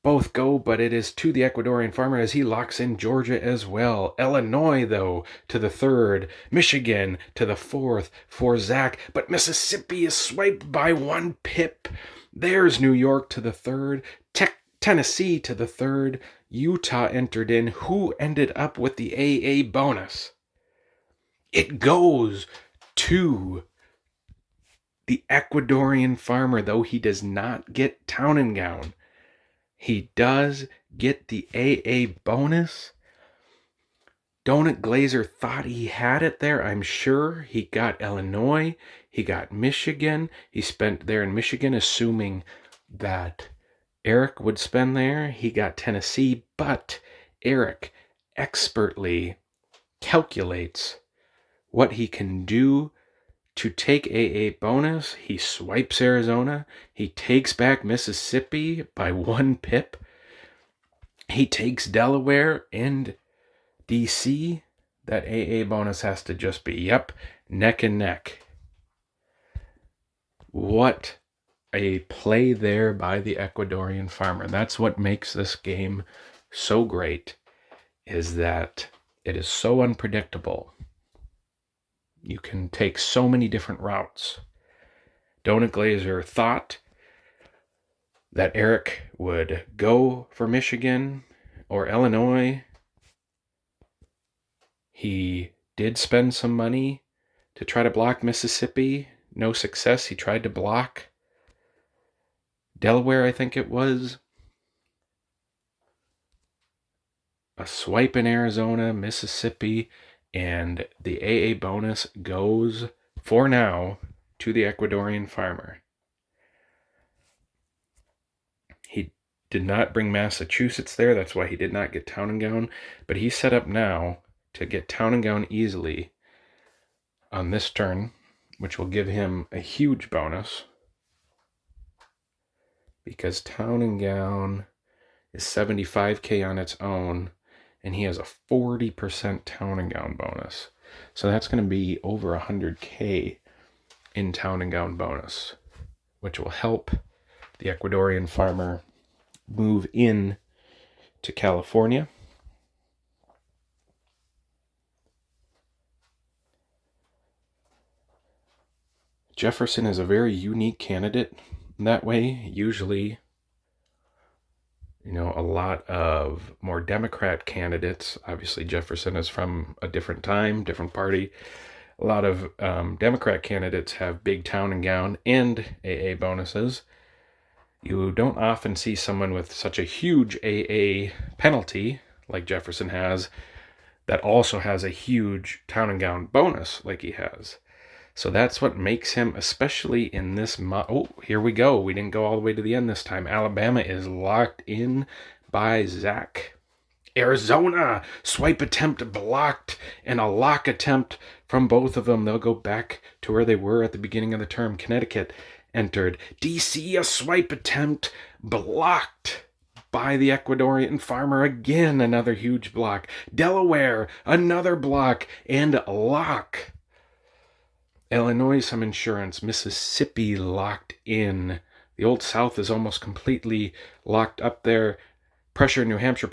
both go, but it is to the Ecuadorian farmer as he locks in Georgia as well. Illinois, though, to the third. Michigan to the fourth for Zach. But Mississippi is swiped by 1 pip. There's New York to the third. Tennessee to the third. Utah entered in. Who ended up with the AA bonus? It goes to the Ecuadorian farmer, though he does not get town and gown, he does get the AA bonus. Donut Glazer thought he had it there, I'm sure. He got Illinois, he got Michigan. He spent there in Michigan, assuming that Erik would spend there. He got Tennessee, but Erik expertly calculates what he can do to take AA bonus. He swipes Arizona. He takes back Mississippi by 1 pip. He takes Delaware and DC. That AA bonus has to just be, yep, neck and neck. What a play there by the Ecuadorian farmer. That's what makes this game so great, is that it is so unpredictable. You can take so many different routes. Donut Glazer thought that Erik would go for Michigan or Illinois. He did spend some money to try to block Mississippi. No success. He tried to block Delaware, I think it was. A swipe in Arizona, Mississippi, and the AA bonus goes, for now, to the Ecuadorian farmer. He did not bring Massachusetts there. That's why he did not get town and gown. But he's set up now to get town and gown easily on this turn, which will give him a huge bonus, because town and gown is 75K on its own, and he has a 40% town and gown bonus. So that's going to be over 100K in town and gown bonus, which will help the Ecuadorian farmer move in to California. Jefferson is a very unique candidate in that way. Usually, a lot of more Democrat candidates, obviously Jefferson is from a different time, different party. A lot of Democrat candidates have big town and gown and AA bonuses. You don't often see someone with such a huge AA penalty like Jefferson has that also has a huge town and gown bonus like he has. So that's what makes him, especially in this... oh, here we go. We didn't go all the way to the end this time. Alabama is locked in by Zach. Arizona, swipe attempt blocked, and a lock attempt from both of them. They'll go back to where they were at the beginning of the term. Connecticut entered. DC, a swipe attempt blocked by the Ecuadorian farmer. Again, another huge block. Delaware, another block, and lock. Illinois, some insurance. Mississippi locked in. The Old South is almost completely locked up there. Pressure, New Hampshire,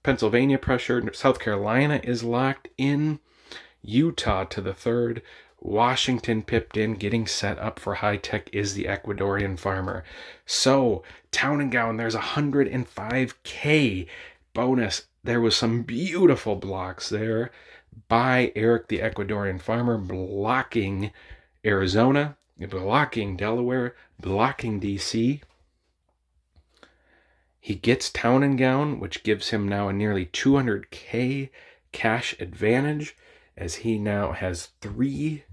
Pennsylvania pressure. South Carolina is locked in. Utah to the third. Washington pipped in. Getting set up for high tech is the Ecuadorian farmer. So, town and gown, there's 105K bonus. There was some beautiful blocks there by Erik the Ecuadorian farmer, blocking Arizona, blocking Delaware, blocking DC. He gets town and gown, which gives him now a nearly 200K cash advantage, as he now has 3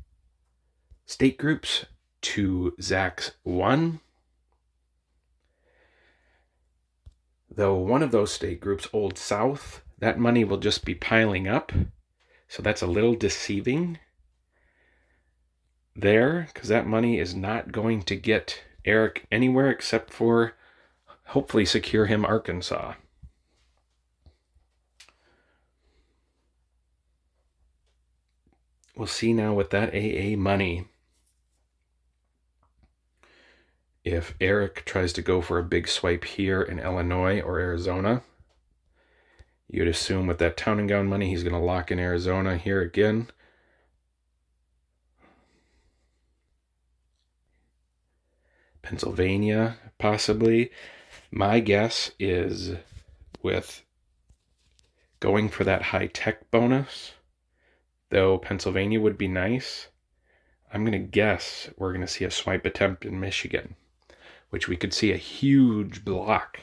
state groups to Zach's 1. Though one of those state groups, Old South, that money will just be piling up. So that's a little deceiving there, because that money is not going to get Erik anywhere except for hopefully secure him Arkansas. We'll see now with that AA money if Erik tries to go for a big swipe here in Illinois or Arizona. You'd assume with that town and gown money, he's going to lock in Arizona here again. Pennsylvania, possibly. My guess is with going for that high-tech bonus, though Pennsylvania would be nice. I'm going to guess we're going to see a swipe attempt in Michigan, which we could see a huge block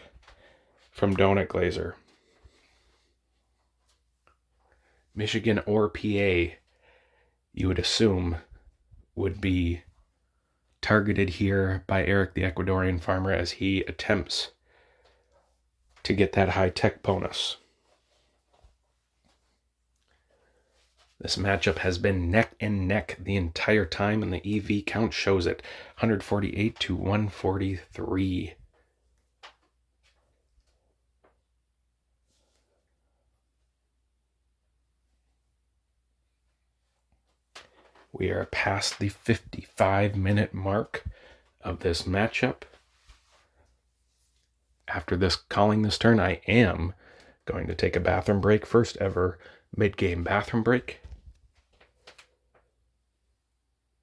from Donut Glazer. Michigan or PA, you would assume, would be targeted here by Erik the Ecuadorian farmer as he attempts to get that high-tech bonus. This matchup has been neck and neck the entire time, and the EV count shows it, 148 to 143. We are past the 55-minute mark of this matchup. After calling this turn, I am going to take a bathroom break, first ever mid-game bathroom break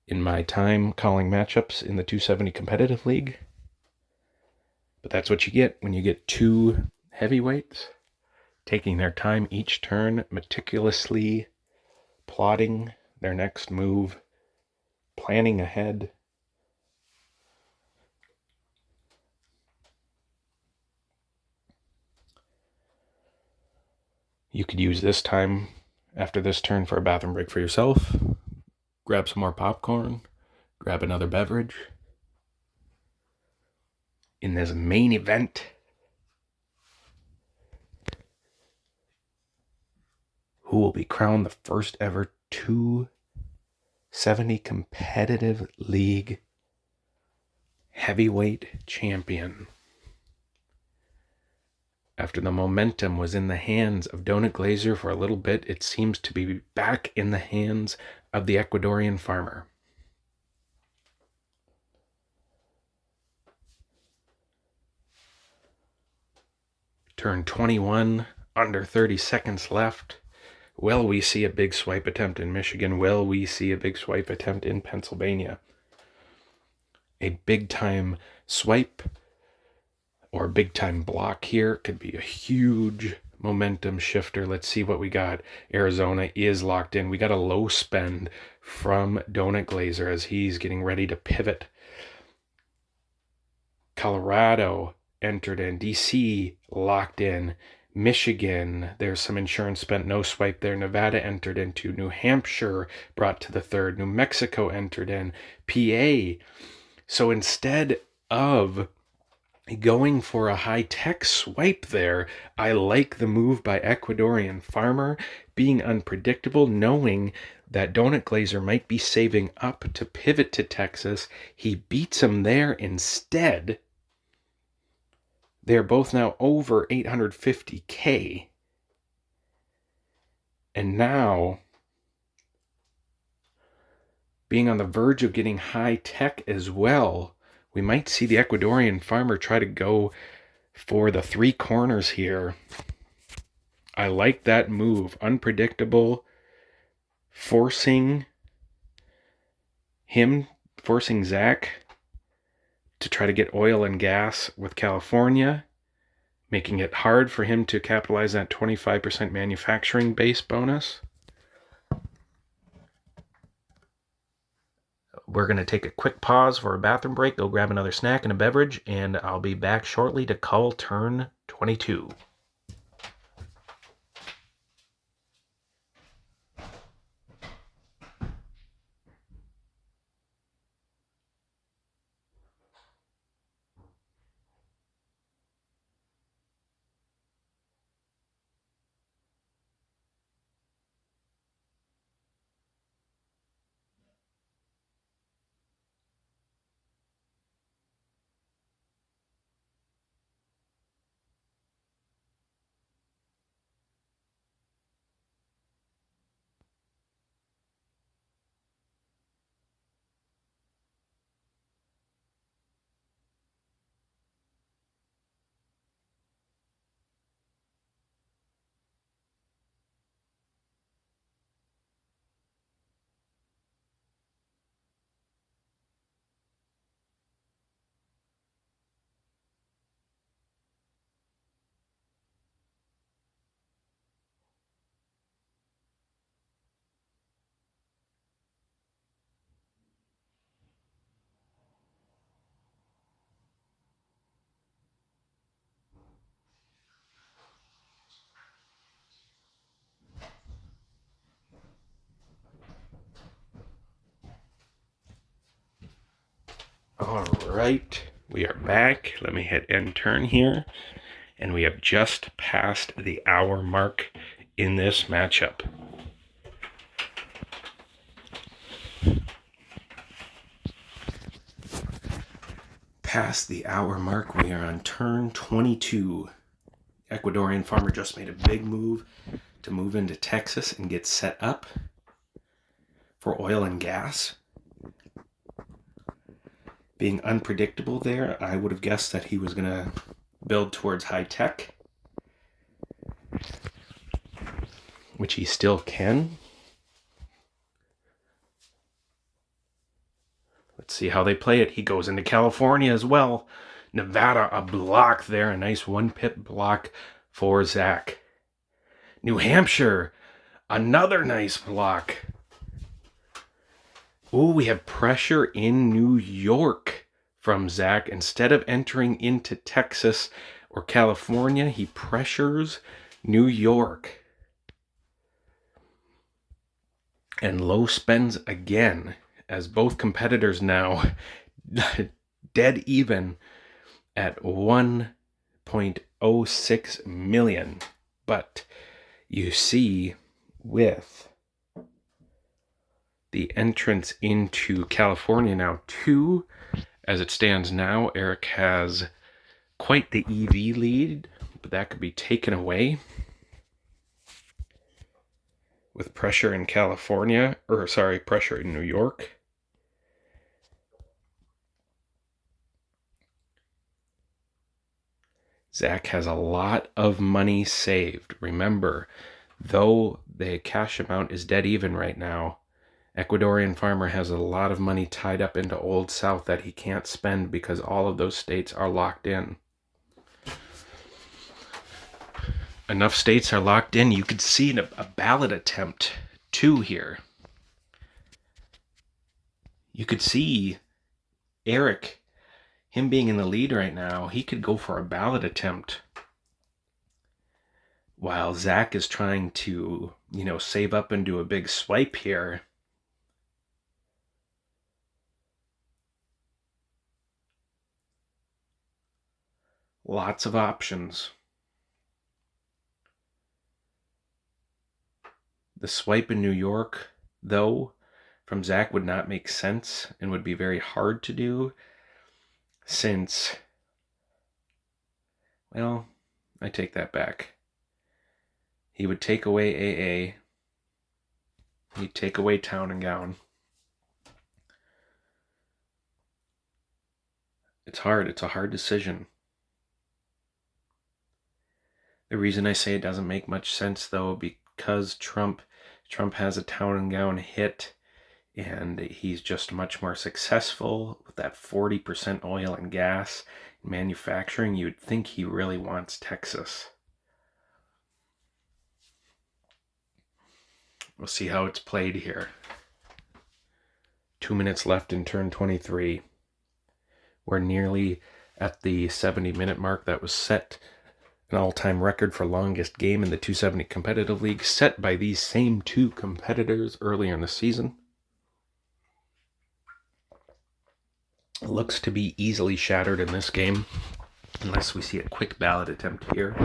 in my time calling matchups in the 270 competitive league. But that's what you get when you get two heavyweights taking their time each turn, meticulously plotting their next move, planning ahead. You could use this time after this turn for a bathroom break for yourself. Grab some more popcorn, grab another beverage. In this main event, who will be crowned the first ever 270 competitive league heavyweight champion. After the momentum was in the hands of Donut Glazer for a little bit, it seems to be back in the hands of the Ecuadorian farmer. Turn 21, under 30 seconds left. Will we see a big swipe attempt in Michigan? Will we see a big swipe attempt in Pennsylvania? A big-time swipe or big-time block here could be a huge momentum shifter. Let's see what we got. Arizona is locked in. We got a low spend from Donut Glazer as he's getting ready to pivot. Colorado entered in. DC locked in. Michigan, there's some insurance spent, no swipe there. Nevada entered into. New Hampshire brought to the third. New Mexico entered in. PA. So instead of going for a high-tech swipe there, I like the move by Ecuadorian farmer, being unpredictable, knowing that Donut Glazer might be saving up to pivot to Texas. He beats him there instead. They're both now over 850K. And now, being on the verge of getting high tech as well, we might see the Ecuadorian farmer try to go for the three corners here. I like that move. Unpredictable. Forcing Zach to try to get oil and gas with California, making it hard for him to capitalize that 25% manufacturing base bonus. We're going to take a quick pause for a bathroom break, go grab another snack and a beverage, and I'll be back shortly to call turn 22. All right, we are back. Let me hit end turn here. And we have just passed the hour mark in this matchup. Past the hour mark, we are on turn 22. Ecuadorian farmer just made a big move to move into Texas and get set up for oil and gas. Being unpredictable there, I would have guessed that he was going to build towards high tech, which he still can. Let's see how they play it. He goes into California as well. Nevada, a block there. A nice 1-pip block for Zach. New Hampshire, another nice block. Ooh, we have pressure in New York from Zach. Instead of entering into Texas or California, he pressures New York. And low spends again, as both competitors now dead even at 1.06 million. But you see, with the entrance into California now too, as it stands now, Erik has quite the EV lead, but that could be taken away with pressure in California, pressure in New York. Zach has a lot of money saved. Remember, though the cash amount is dead even right now, Ecuadorian farmer has a lot of money tied up into Old South that he can't spend because all of those states are locked in. Enough states are locked in. You could see a ballot attempt too here. You could see Erik, him being in the lead right now, he could go for a ballot attempt while Zach is trying to, save up and do a big swipe here. Lots of options. The swipe in New York, though, from Zach would not make sense and would be very hard to do since, well, I take that back. He would take away AA. He'd take away Town and Gown. It's hard. It's a hard decision. The reason I say it doesn't make much sense, though, because Trump has a Town and Gown hit, and he's just much more successful with that 40% oil and gas manufacturing. You'd think he really wants Texas. We'll see how it's played here. 2 minutes left in turn 23. We're nearly at the 70-minute mark that was set, an all-time record for longest game in the 270 competitive league, set by these same two competitors earlier in the season. It looks to be easily shattered in this game, unless we see a quick ballot attempt here.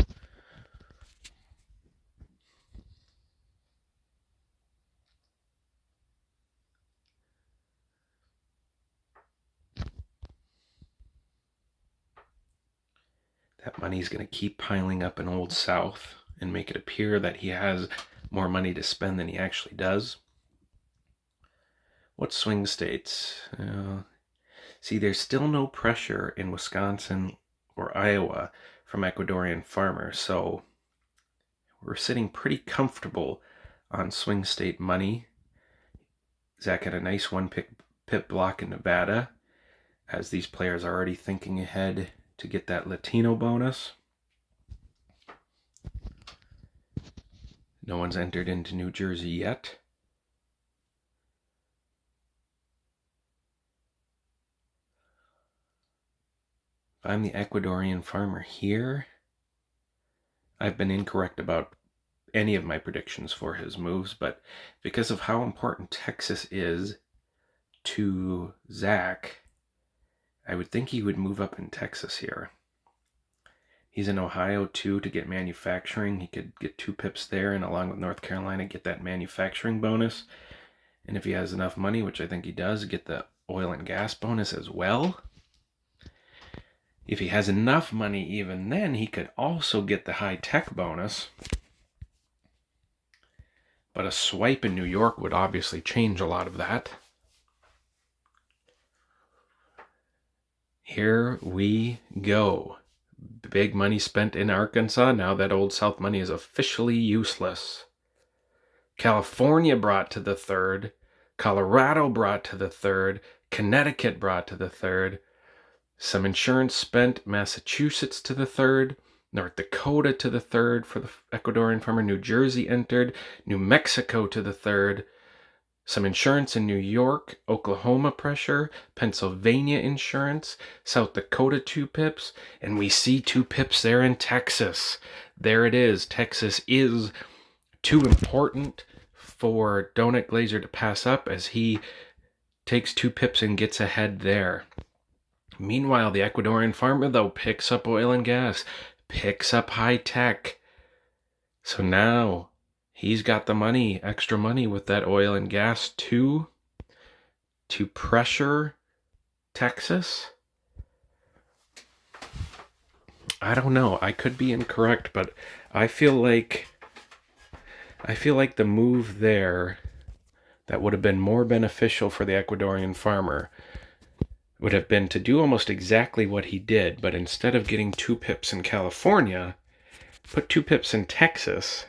That money's going to keep piling up in Old South and make it appear that he has more money to spend than he actually does. What swing states? See, there's still no pressure in Wisconsin or Iowa from Ecuadorian farmers, so we're sitting pretty comfortable on swing state money. Zach had a nice 1-pip block in Nevada, as these players are already thinking ahead to get that Latino bonus. No one's entered into New Jersey yet. If I'm the Ecuadorian farmer here, I've been incorrect about any of my predictions for his moves, but because of how important Texas is to Zach, I would think he would move up in Texas here. He's in Ohio too to get manufacturing. He could get 2 pips there, and along with North Carolina, get that manufacturing bonus. And if he has enough money, which I think he does, get the oil and gas bonus as well. If he has enough money even then, he could also get the high-tech bonus. But a swipe in New York would obviously change a lot of that. Here we go. Big money spent in Arkansas. Now that Old South money is officially useless. California brought to the third. Colorado brought to the third. Connecticut brought to the third. Some insurance spent. Massachusetts to the third. North Dakota to the third for the Ecuadorian farmer. New Jersey entered. New Mexico to the third. Some insurance in New York. Oklahoma pressure. Pennsylvania insurance. South Dakota 2 pips. And we see 2 pips there in Texas. There it is. Texas is too important for Donut Glazer to pass up as he takes 2 pips and gets ahead there. Meanwhile, the Ecuadorian farmer, though, picks up oil and gas, picks up high tech. So now he's got the money, extra money with that oil and gas too, to pressure Texas. I don't know. I could be incorrect, but I feel like the move there that would have been more beneficial for the Ecuadorian farmer would have been to do almost exactly what he did, but instead of getting 2 pips in California, put 2 pips in Texas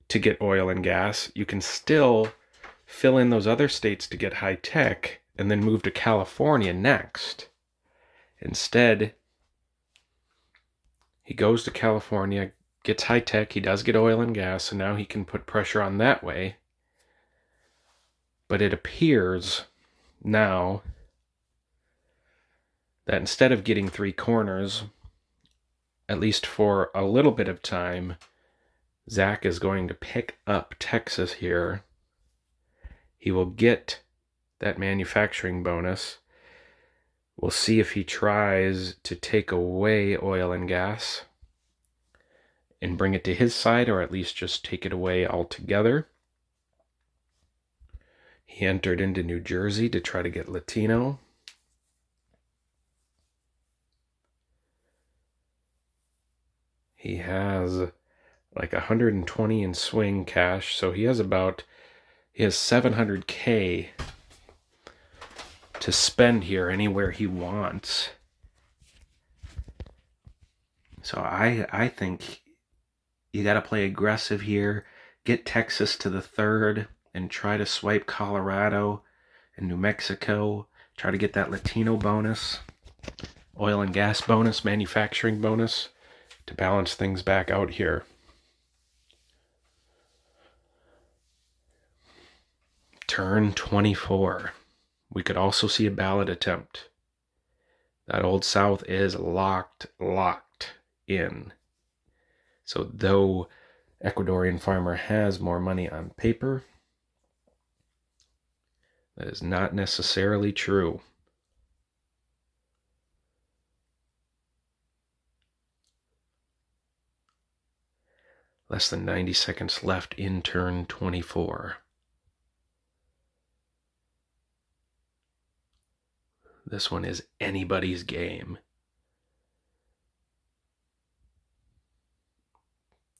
to get oil and gas. You can still fill in those other states to get high tech and then move to California next. Instead, he goes to California, gets high tech, he does get oil and gas, so now he can put pressure on that way. But it appears now that instead of getting 3 corners, at least for a little bit of time, Zach is going to pick up Texas here. He will get that manufacturing bonus. We'll see if he tries to take away oil and gas and bring it to his side, or at least just take it away altogether. He entered into New Jersey to try to get Latino. He has like 120 in swing cash, so he has 700K to spend here anywhere he wants. So I think you got to play aggressive here, get Texas to the third, and try to swipe Colorado and New Mexico, try to get that Latino bonus, oil and gas bonus, manufacturing bonus, to balance things back out here. Turn 24. We could also see a ballot attempt. That Old South is locked in. So though Ecuadorian farmer has more money on paper, that is not necessarily true. Less than 90 seconds left in turn 24. This one is anybody's game.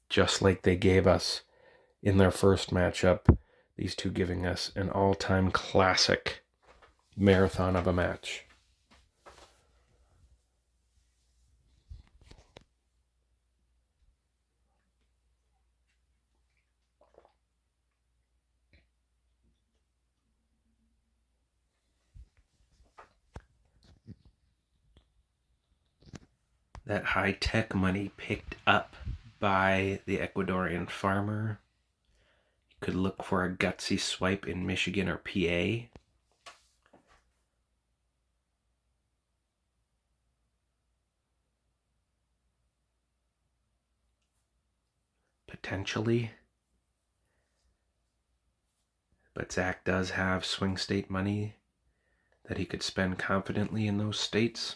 Just like they gave us in their first matchup, these two giving us an all-time classic marathon of a match. That high-tech money picked up by the Ecuadorian farmer. You could look for a gutsy swipe in Michigan or PA. Potentially. But Zach does have swing state money that he could spend confidently in those states.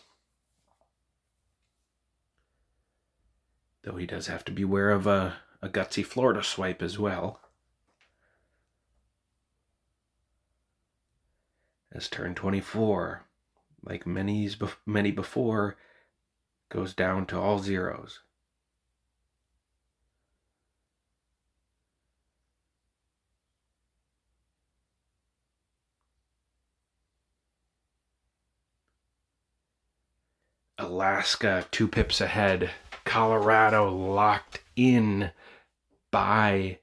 Though he does have to beware of a gutsy Florida swipe as well. As turn 24, like many before, goes down to all zeros. Alaska 2 pips ahead. Colorado locked in by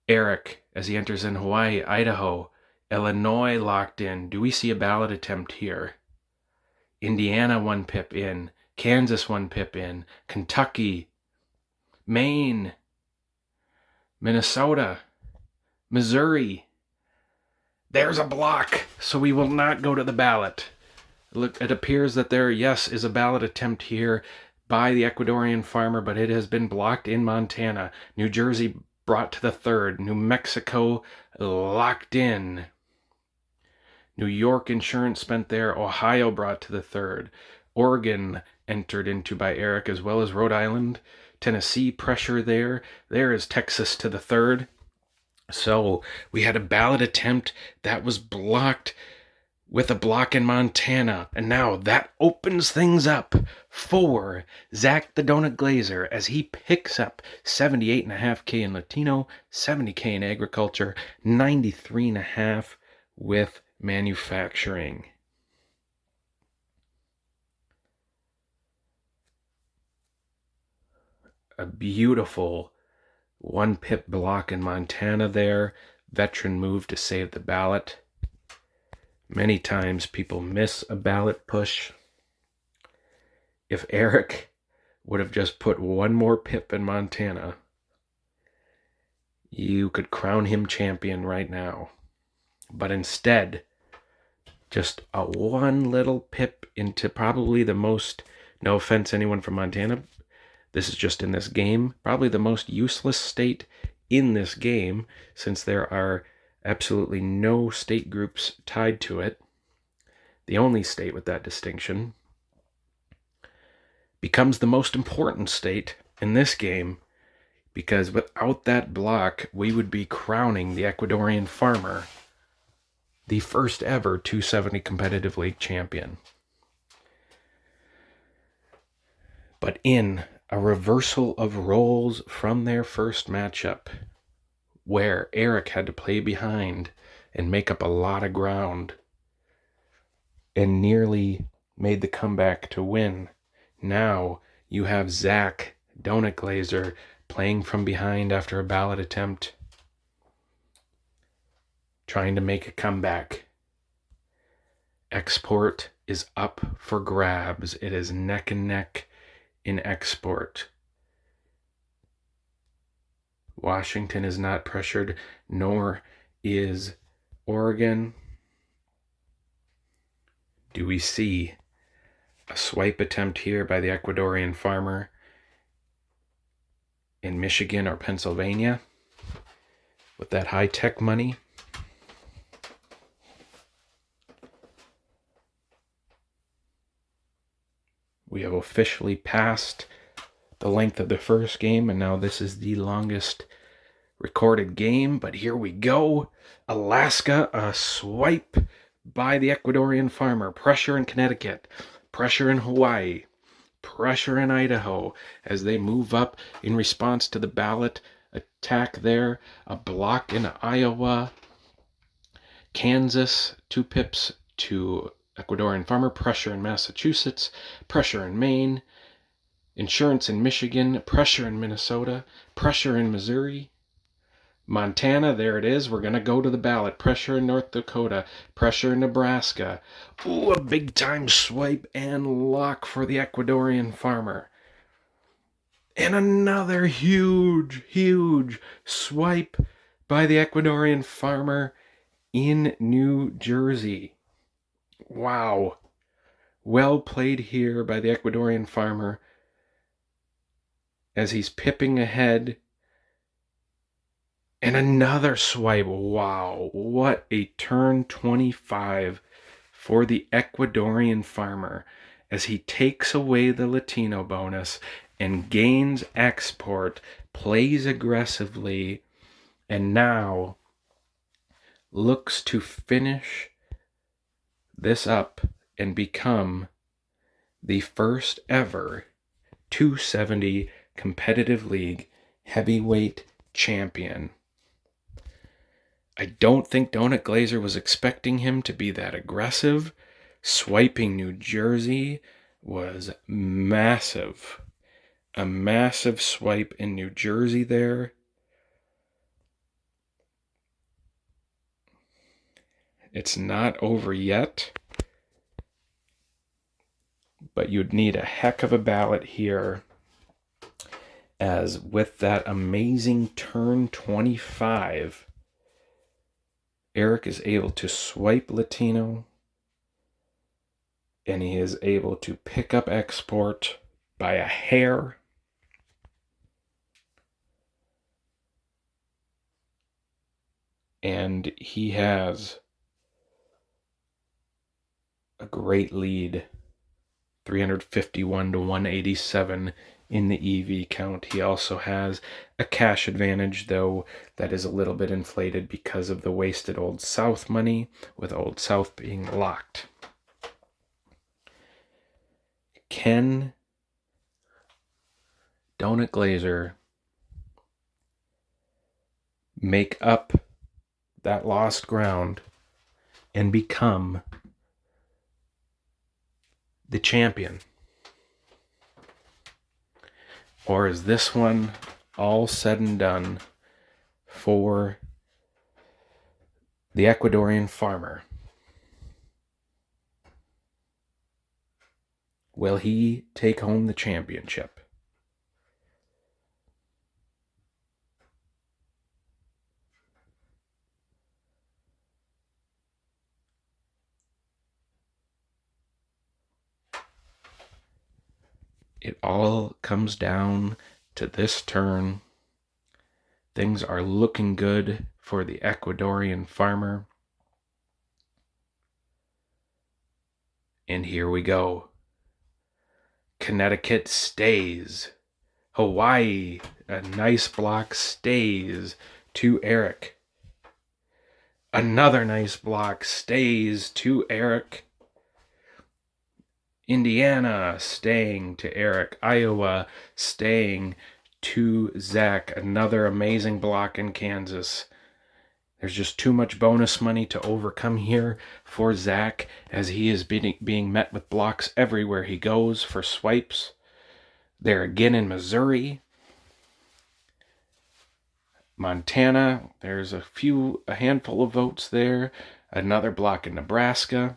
Erik as he enters in Hawaii. Idaho. Illinois locked in. Do we see a ballot attempt here? Indiana 1 pip in. Kansas 1 pip in. Kentucky. Maine. Minnesota. Missouri. There's a block, so we will not go to the ballot. Look, it appears that there, yes, is a ballot attempt here by the Ecuadorian farmer, but it has been blocked in Montana. New Jersey brought to the 3rd. New Mexico locked in. New York insurance spent there. Ohio brought to the 3rd. Oregon entered into by Erik, as well as Rhode Island. Tennessee pressure there. There is Texas to the 3rd. So we had a ballot attempt that was blocked with a block in Montana. And now that opens things up for Zach the Donut Glazer as he picks up 78.5K in Latino, 70K in agriculture, 93.5 with manufacturing. A beautiful 1 pip block in Montana there. Veteran move to save the ballot. Many times people miss a ballot push. If Erik would have just put 1 more pip in Montana, you could crown him champion right now. But instead, just a 1 little pip into probably the most, no offense anyone from Montana, this is just in this game, probably the most useless state in this game, since there are absolutely no state groups tied to it. The only state with that distinction becomes the most important state in this game, because without that block, we would be crowning the Ecuadorian farmer the first ever 270 competitive league champion. But in a reversal of roles from their first matchup, where Erik had to play behind and make up a lot of ground and nearly made the comeback to win, now you have Zach Donut Glazer playing from behind after a ballot attempt, trying to make a comeback. Export is up for grabs. It is neck and neck in export. Washington is not pressured, nor is Oregon. Do we see a swipe attempt here by the Ecuadorian farmer in Michigan or Pennsylvania with that high-tech money? We have officially passed the length of the first game, and now this is the longest recorded game, but here we go. Alaska, a swipe by the Ecuadorian farmer. Pressure in Connecticut, pressure in Hawaii, pressure in Idaho as they move up in response to the ballot attack there. A block in Iowa. Kansas, 2 pips to Ecuadorian farmer. Pressure in Massachusetts, pressure in Maine. Insurance in Michigan, pressure in Minnesota, pressure in Missouri. Montana, there it is. We're going to go to the ballot. Pressure in North Dakota, pressure in Nebraska. Ooh, a big-time swipe and lock for the Ecuadorian farmer. And another huge, huge swipe by the Ecuadorian farmer in New Jersey. Wow. Well played here by the Ecuadorian farmer as he's pipping ahead. And another swipe. Wow, what a turn 25 for the Ecuadorian farmer as he takes away the Latino bonus and gains export, plays aggressively, and now looks to finish this up and become the first ever 270 competitive league heavyweight champion. I don't think Donut Glazer was expecting him to be that aggressive. Swiping New Jersey was massive. A massive swipe in New Jersey there. It's not over yet, but you'd need a heck of a ballot here, as with that amazing turn 25, Erik is able to swipe Latino, and he is able to pick up export by a hair. And he has a great lead, 351 to 187 in the EV count. He also has a cash advantage, though that is a little bit inflated because of the wasted Old South money, with Old South being locked. Can Donut Glazer make up that lost ground and become the champion? Or is this one all said and done for the Ecuadorian farmer? Will he take home the championship? It all comes down to this turn. Things are looking good for the Ecuadorian farmer. And here we go. Connecticut stays. Hawaii, a nice block, stays to Erik. Another nice block stays to Erik. Indiana staying to Erik. Iowa staying to Zach. Another amazing block in Kansas. There's just too much bonus money to overcome here for Zach, as he is being met with blocks everywhere he goes for swipes. There again in Missouri. Montana, there's a handful of votes there. Another block in Nebraska.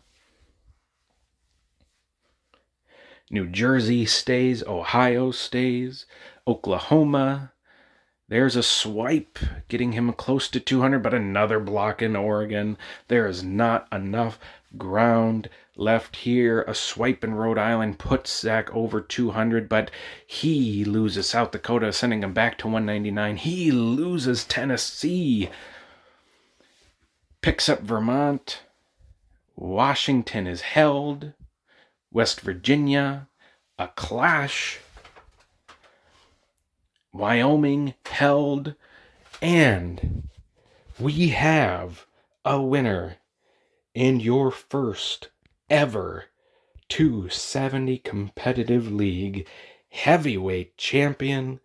New Jersey stays. Ohio stays. Oklahoma. There's a swipe getting him close to 200, but another block in Oregon. There is not enough ground left here. A swipe in Rhode Island puts Zach over 200, but he loses South Dakota, sending him back to 199. He loses Tennessee. Picks up Vermont. Washington is held. West Virginia, a clash. Wyoming held, and we have a winner in your first ever 270 competitive league heavyweight champion,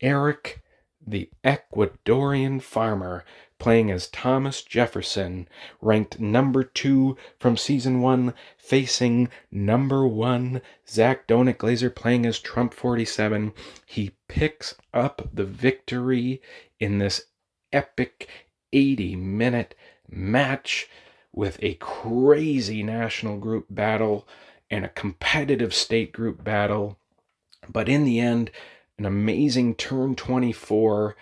Erik, the Ecuadorian farmer, playing as Thomas Jefferson, ranked number 2 from season 1, facing number 1 Zach Donut Glazer, playing as Trump 47. He picks up the victory in this epic 80-minute match with a crazy national group battle and a competitive state group battle. But in the end, an amazing turn 24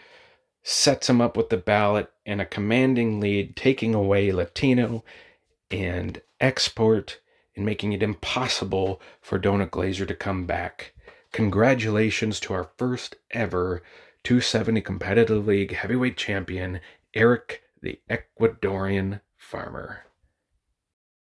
sets him up with the ballot and a commanding lead, taking away Latino and export and making it impossible for Donut Glazer to come back. Congratulations to our first ever 270 competitive league heavyweight champion, Erik, the Ecuadorian farmer.